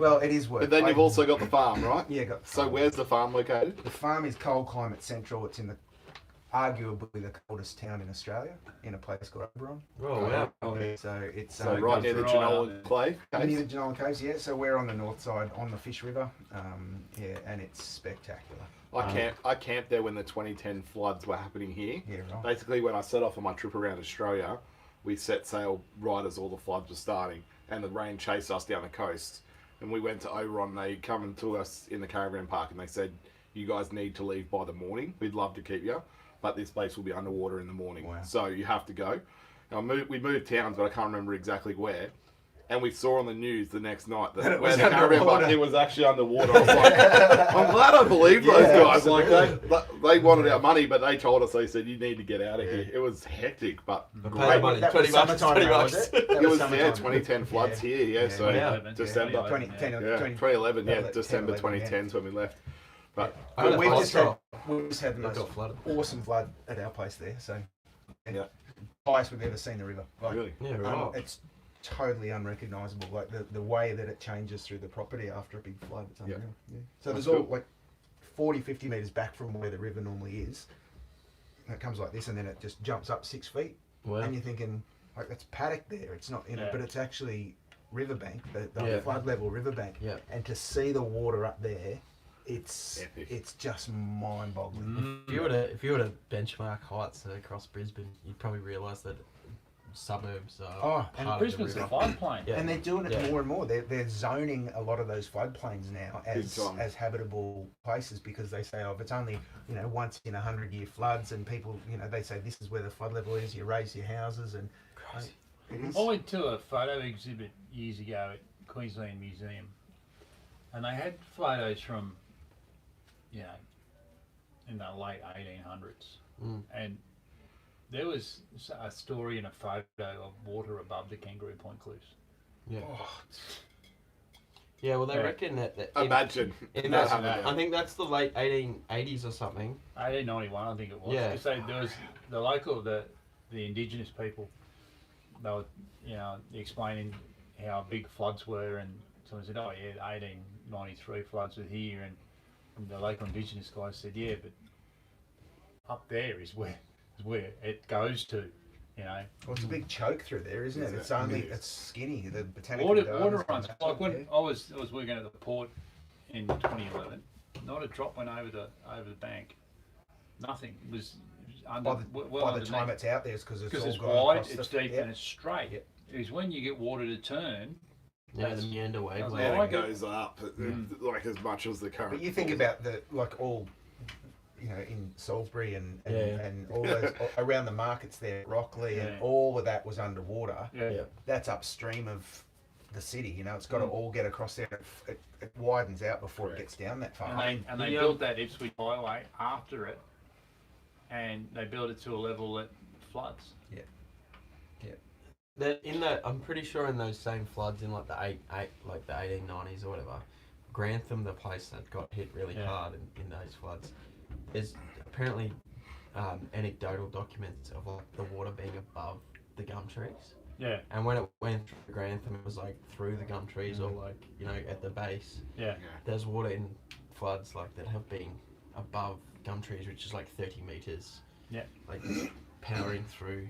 Well, it is work. But then you've also got the farm, right? Yeah, got the farm. So where's the farm located? The farm is cold climate central. It's in arguably the coldest town in Australia, in a place called Oberon. Oh, wow. So it's right near the Genola Clay. Near the Genola Caves, So we're on the north side, on the Fish River. And it's spectacular. I camped there when the 2010 floods were happening here. Yeah, right. Basically, when I set off on my trip around Australia, we set sail right as all the floods were starting, and the rain chased us down the coast. And we went to Oberon. They come to us in the caravan park, and they said, "You guys need to leave by the morning. We'd love to keep you, but this place will be underwater in the morning. Wow. So you have to go." We moved towns, but I can't remember exactly where. and we saw on the news the next night that It where was the caravan underwater. park, it was actually underwater. I was like, I'm glad I believed those Yeah, guys. Like absolutely. they wanted our money, but they told us, they said, you need to get out of here. It was hectic, but Pay the great. money. That 20 was bucks. summertime 20 now, bucks. was it? That It was summertime. 2010 floods Yeah. here, Yeah. so Yeah. December. 2011, yeah, 10, December 11, 2010 is when we left. But I had a We've hot just had, shot. we've just had the It most got flooded. awesome flood at our place there. So, Yeah. highest we've ever seen the river. Like, really, Yeah, right. it's totally unrecognisable. Like the way that it changes through the property after a big flood, it's unreal. Yeah. So That's there's all cool. like 40, 50 metres back from where the river normally is. And it comes like this, and then it just jumps up 6 feet, Wow. and you're thinking like that's paddock there. It's not, Yeah. but it's actually riverbank, the Yeah. flood level riverbank. Yeah. And to see the water up there, it's Epic. it's just mind-boggling. If you were to benchmark heights across Brisbane, you'd probably realise that suburbs are Oh, and part Brisbane's a of the river. floodplain. Yeah. And they're doing it Yeah. more and more. They're zoning a lot of those floodplains now Big time. as habitable places because they say, oh, if it's only once in 100-year floods, and people they say this is where the flood level is. You raise your houses, and Crazy. it is. I went to a photo exhibit years ago at Queensland Museum, and they had photos from, in the late 1800s, and there was a story and a photo of water above the Kangaroo Point Cliffs. Yeah. Oh, Yeah, well, they Yeah. reckon that imagine. in that that, happening. I think that's the late 1880s or something. 1891, I think it was. Yeah. Because there was the indigenous people. They were, explaining how big floods were, and someone said, "Oh yeah, 1893 floods were here," and the local indigenous guys said, "Yeah, but up there is where it goes to, well, it's a big choke through there, isn't it? Is it? It's only It is. it's skinny. The botanical Water gardens runs. and Like that, when yeah. I was working at the port in 2011, not a drop went over the bank. Nothing. It was under. By the, well by the underneath. time it's out there, it's because Because all it's gone wide, across it's the, deep, yeah. and it's straight. Yep. It is when you get water to turn. Yeah, That's- the meander wave. that's like- And like it it. goes up like as much as the current. But you think falls. about the all, in Salisbury and Yeah. and all those around the markets there, Rockley, and Yeah. all of that was underwater. Yeah. Yeah. That's upstream of the city. It's got to all get across there. It widens out before Correct. it gets down that far. And they the, built that Ipswich Highway after it, and they built it to a level that floods. I'm pretty sure in those same floods in like the 1890s or whatever, Grantham, the place that got hit really Yeah. hard in those floods, there's apparently anecdotal documents of like the water being above the gum trees. Yeah, And when it went through Grantham, it was like through the gum trees or like at the base. yeah. There's water in floods like that have been above gum trees, which is like 30 meters. Yeah. Like powering through.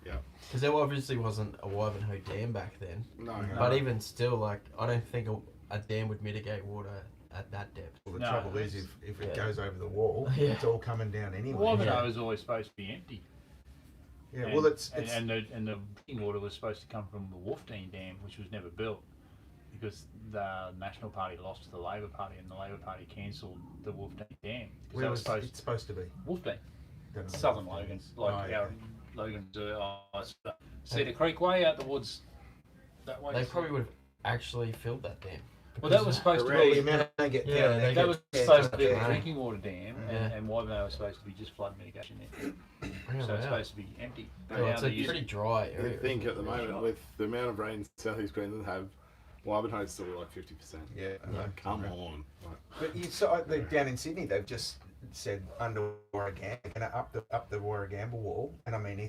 Yeah. Because there obviously wasn't a Wivenhoe dam back then. No. But even still, like, I don't think a dam would mitigate water at that depth. Well, the No, trouble is, it's- if it Yeah. goes over the wall, Yeah. it's all coming down anyway. Wivenhoe was always supposed to be empty. Yeah, And- well, it's and the drinking water was supposed to come from the Wolfdean Dam, which was never built because the National Party lost to the Labor Party, and the Labor Party cancelled the Wolfdean Dam because where that was was it's supposed to be. Wolfdean, Don't know. Southern Logan, like Oh, yeah. our Logan's Cedar Creek way out towards that way. They probably would have actually filled that dam. Well, that was supposed to Well, the be. amount they get Yeah, down they there, That was yeah, supposed to be a yeah. drinking water dam, Yeah. and Wivenhoe was supposed to be just flood mitigation there. Yeah, So it's wow. supposed to be empty. Well, Now it's they a use- pretty dry I area. think isn't at the it? moment with the amount of rain South East Queensland have, Wivenhoe's still like 50%. Yeah, I know. Come on. Like, But you saw down in Sydney, they've just said under Warragamba, and up the Warragamba wall, and I mean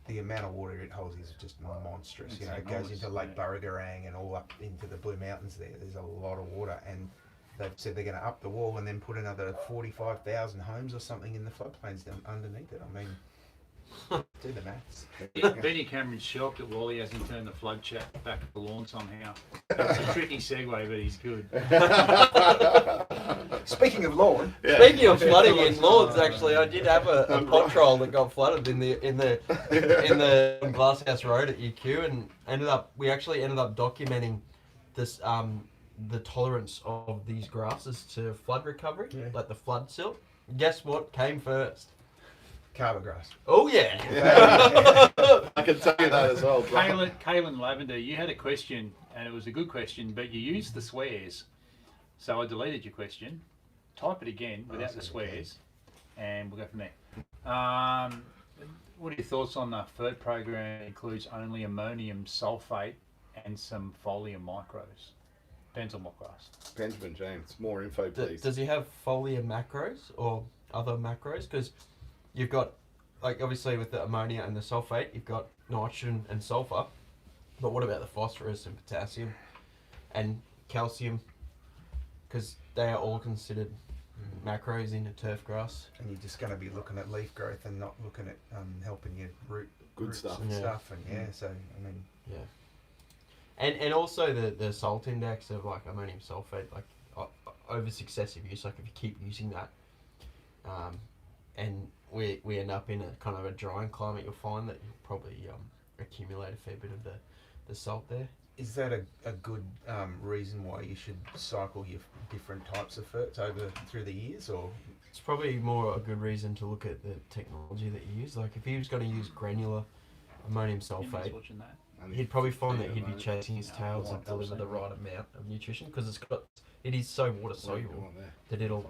the amount of water it holds is just monstrous. It's It goes into enormous, Lake yeah. Burragarang and all up into the Blue Mountains there. There's a lot of water, and they've said they're going to up the wall and then put another 45,000 homes or something in the floodplains down underneath it. I mean, do the maths. Benny Cameron's shocked that Wally hasn't turned the flood chat back to the lawn somehow. It's a tricky segue, but he's good. Speaking of lawn, yeah. Speaking of flooding in Lords, actually, I did have a pot troll that got flooded in the Glasshouse Road at UQ, and we actually ended up documenting this the tolerance of these grasses to flood recovery, Yeah. like the flood silt. Guess what came first? Carbograss. Oh yeah. I can tell you that as well. Kaylin Lavender, you had a question, and it was a good question, but you used the swears. So I deleted your question. Type it again without the swears, and we'll go from there. What are your thoughts on the FERT program? It includes only ammonium sulfate and some foliar micros. Depends on what class. Benjamin James, more info, please. Does he have foliar macros or other macros? Because you've got, like, obviously with the ammonia and the sulfate, you've got nitrogen and sulfur. But what about the phosphorus and potassium and calcium? Because they are all considered macros in a turf grass. And you're just going to be looking at leaf growth and not looking at helping your roots stuff. and Yeah. stuff. And so I mean, And also the salt index of like ammonium sulfate, like over successive use, like if you keep using that, and we end up in a kind of a drying climate, you'll find that you'll probably accumulate a fair bit of the salt there. is that a good reason why you should cycle your different types of ferts over through the years, or? It's probably more a good reason to look at the technology that you use. Like if he was going to use granular ammonium sulfate, Watching that. he'd probably find that he'd be chasing his tail to deliver the right amount of nutrition, because it is so water soluble that it'll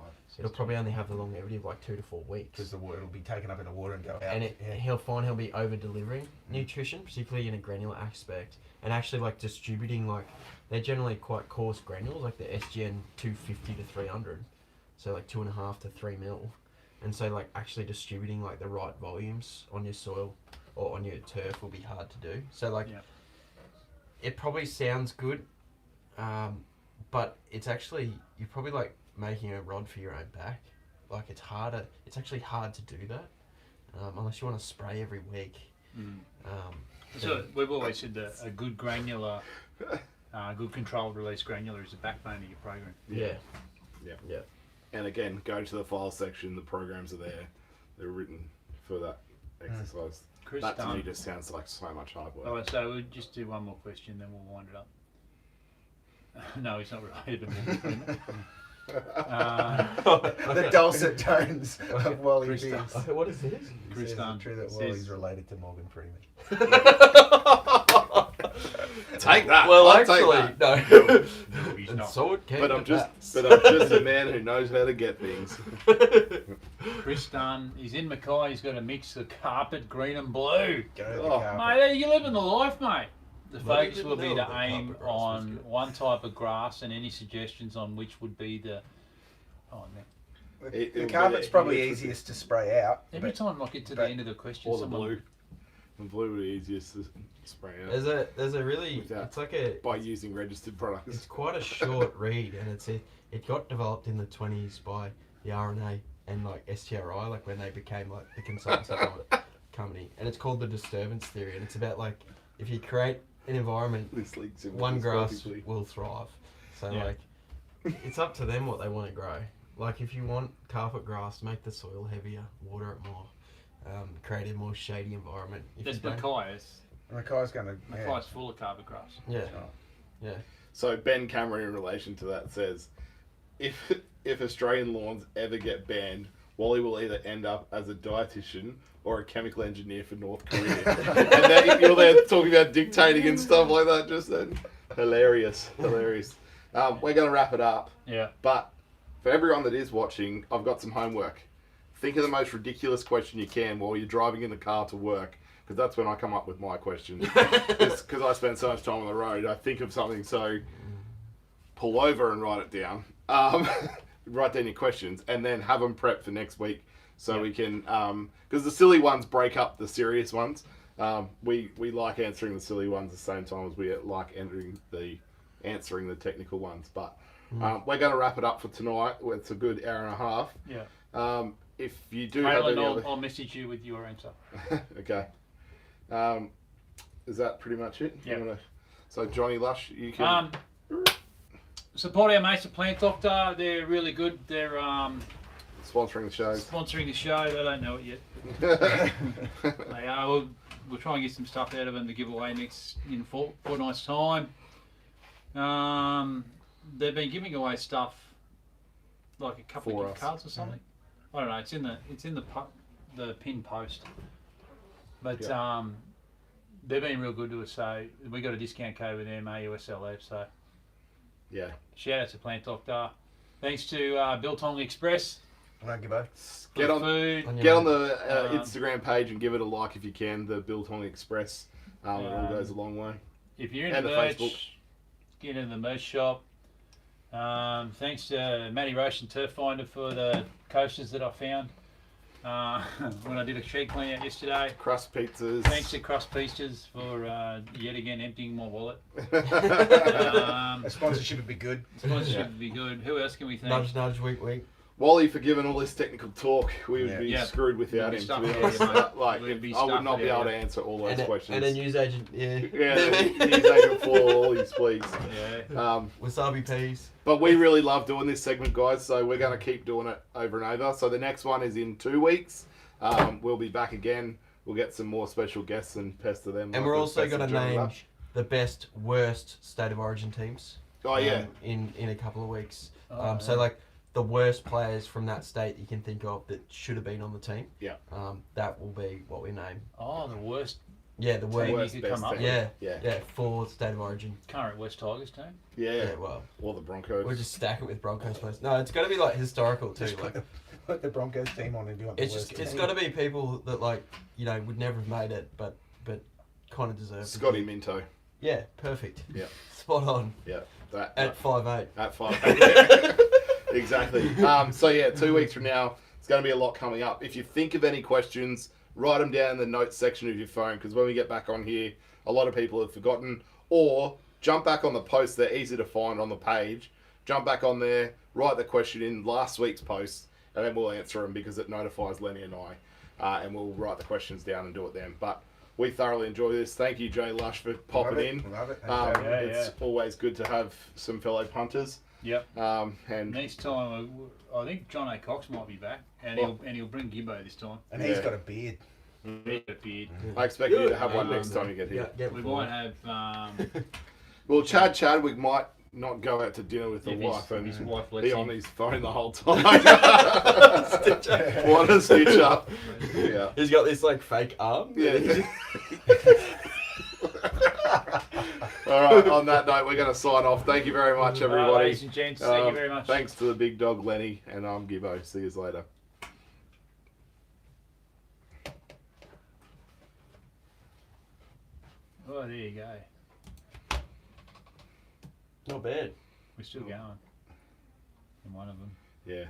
probably only have the longevity of like 2 to 4 weeks. Because the water will be taken up in the water and go out. And he'll find he'll be over delivering nutrition, particularly in a granular aspect, and actually like distributing, like they're generally quite coarse granules, like the SGN 250 to 300, so like 2.5 to 3 mil, and so like actually distributing like the right volumes on your soil or on your turf will be hard to do. So like it probably sounds good, but it's actually, you're probably like making a rod for your own back. Like it's harder. It's actually hard to do that unless you want to spray every week. So we've always said that a good granular, good controlled release granular is the backbone of your program. Yeah. And again, go to the file section. The programs are there. They're written for that exercise. Chris That to Dunn. me just sounds like so much hard work. Oh, so we'll just do one more question, then we'll wind it up. No, it's not related to Morgan. The dulcet tones of Wally Chris Biggs. Dunn. What is this? Chris Is Dunn it true that says- Wally's related to Morgan Freeman? Take that. Well, I'll take actually, that. no. He's And not. so it came But to I'm just pass. a man who knows how to get things. Chris Dunn, he's in Mackay, he's got a mix of carpet, green and blue. Go to the Oh, carpet. Mate, you living the life, mate. The Well, I focus didn't will be know to that aim carpet grass was on good. one type of grass, and any suggestions on which would be the... Oh, man. It'll The be carpet's the- probably it's- easiest to spray out. Every but time I get to the but- end of the question, Or the someone... blue. The blue would be easiest to spray out There's a really, Without- it's like a, by using registered products. it's quite a short read, and it got developed in the 20s by the RNA and like STRI, like when they became like the consultancy company, and it's called the Disturbance Theory, and it's about like if you create an environment, This leaks in one grass perfectly. will thrive. So Yeah. like it's up to them what they want to grow. Like if you want carpet grass, make the soil heavier, water it more, create a more shady environment. If That's you don't- Mackay's. Mackay's going to... Mackay's full of carpet grass. Yeah, yeah. So Ben Cameron, in relation to that, says, if Australian lawns ever get banned, Wally will either end up as a dietitian or a chemical engineer for North Korea. And then you're there talking about dictating and stuff like that just then. Hilarious. We're going to wrap it up. Yeah. But for everyone that is watching, I've got some homework. Think of the most ridiculous question you can while you're driving in the car to work, because that's when I come up with my questions. Because I spend so much time on the road, I think of something, so pull over and write it down. Write down your questions, and then have them prepped for next week, so we can, because the silly ones break up the serious ones. We like answering the silly ones at the same time as we like answering the technical ones. But we're going to wrap it up for tonight. It's a good hour and a half. Yeah. If you do have any Kaylin, other... I'll message you with your answer. Okay. Is that pretty much it? Yeah. So Johnny Lush, you can... Support our mates at Plant Doctor. They're really good. They're sponsoring the show. sponsoring the show. They don't know it yet. They are. We'll try and get some stuff out of them to give away in fortnight's time. They've been giving away stuff like a couple For of gift us. cards or something. I don't know. It's in the the pin post. But Yeah. they've been real good to us. So we got a discount code with them, AUSLF. So Yeah. shout out to Plant Doctor. Thanks to Biltong Express No, Gibbo. for Get on- food. On your Get on own. the Instagram page and give it a like if you can. The Biltong Express. It all goes a long way. If you're into And the merch, Facebook. get into the merch shop. Thanks to Matty Roche and Turf Finder for the coasters that I found when I did a shed clean out yesterday. Crust pizzas. Thanks to Crust Pizzas for yet again emptying my wallet. A sponsorship would be good. Sponsorship Yeah. would be good. Who else can we thank? Nudge, nudge, week, week. Wally for giving all this technical talk. We would be Yeah. screwed without We'd him. be To be stuck honest, there, mate. like We'd be I would stuck not be there, able to yeah. answer all those questions. And a newsagent, yeah. Yeah, news agent for all these please. Yeah. Wasabi peas. But we really love doing this segment, guys. So we're going to keep doing it over and over. So the next one is in 2 weeks. We'll be back again. We'll get some more special guests and pester them. And we're also going to name the best, worst state of origin teams. Oh yeah. In a couple of weeks. Oh, So yeah. like the worst players from that state you can think of that should have been on the team. Yeah. That will be what we name. Oh, the worst Yeah, the worst. team you Worst could best come up team. with. Yeah, Yeah. yeah, for state of origin. Current West Tigers team. Yeah. Yeah, well, Or the Broncos. we'll just stack it with Broncos players. No, it's got to be like historical too. Just Like, put the Broncos team on and do it. it's just it's got to be people that like would never have made it, but kind of deserve. Scotty it. Minto. Yeah, perfect. Yeah. Spot on Yeah. That. at 5'8". At 5. Exactly. So yeah, 2 weeks from now, it's going to be a lot coming up. If you think of any questions, write them down in the notes section of your phone, because when we get back on here, a lot of people have forgotten. Or jump back on the post. They're easy to find on the page. Jump back on there, write the question in last week's post, and then we'll answer them because it notifies Lenny and I. And we'll write the questions down and do it then. But we thoroughly enjoy this. Thank you, Jay Lush, for popping in. Love it. Yeah, It's always good to have some fellow punters. Yep. And Next time, I think John A. Cox might be back, and he'll bring Gibbo this time. And he's Yeah. got a beard. He's got a beard. I expect you to have one next time you get here. Yeah, We might have Well, Chad Chadwick might not go out to dinner with the if wife and his wife lets be on him. his phone the whole time. What a stitch up. Yeah. He's got this like fake arm. Yeah. All right, on that note, we're going to sign off. Thank you very much, everybody. Ladies and gents, thank you very much. Thanks to the big dog, Lenny, and I'm Gibbo. See you later. Oh, there you go. Not bad. We're still going in one of them. Yeah.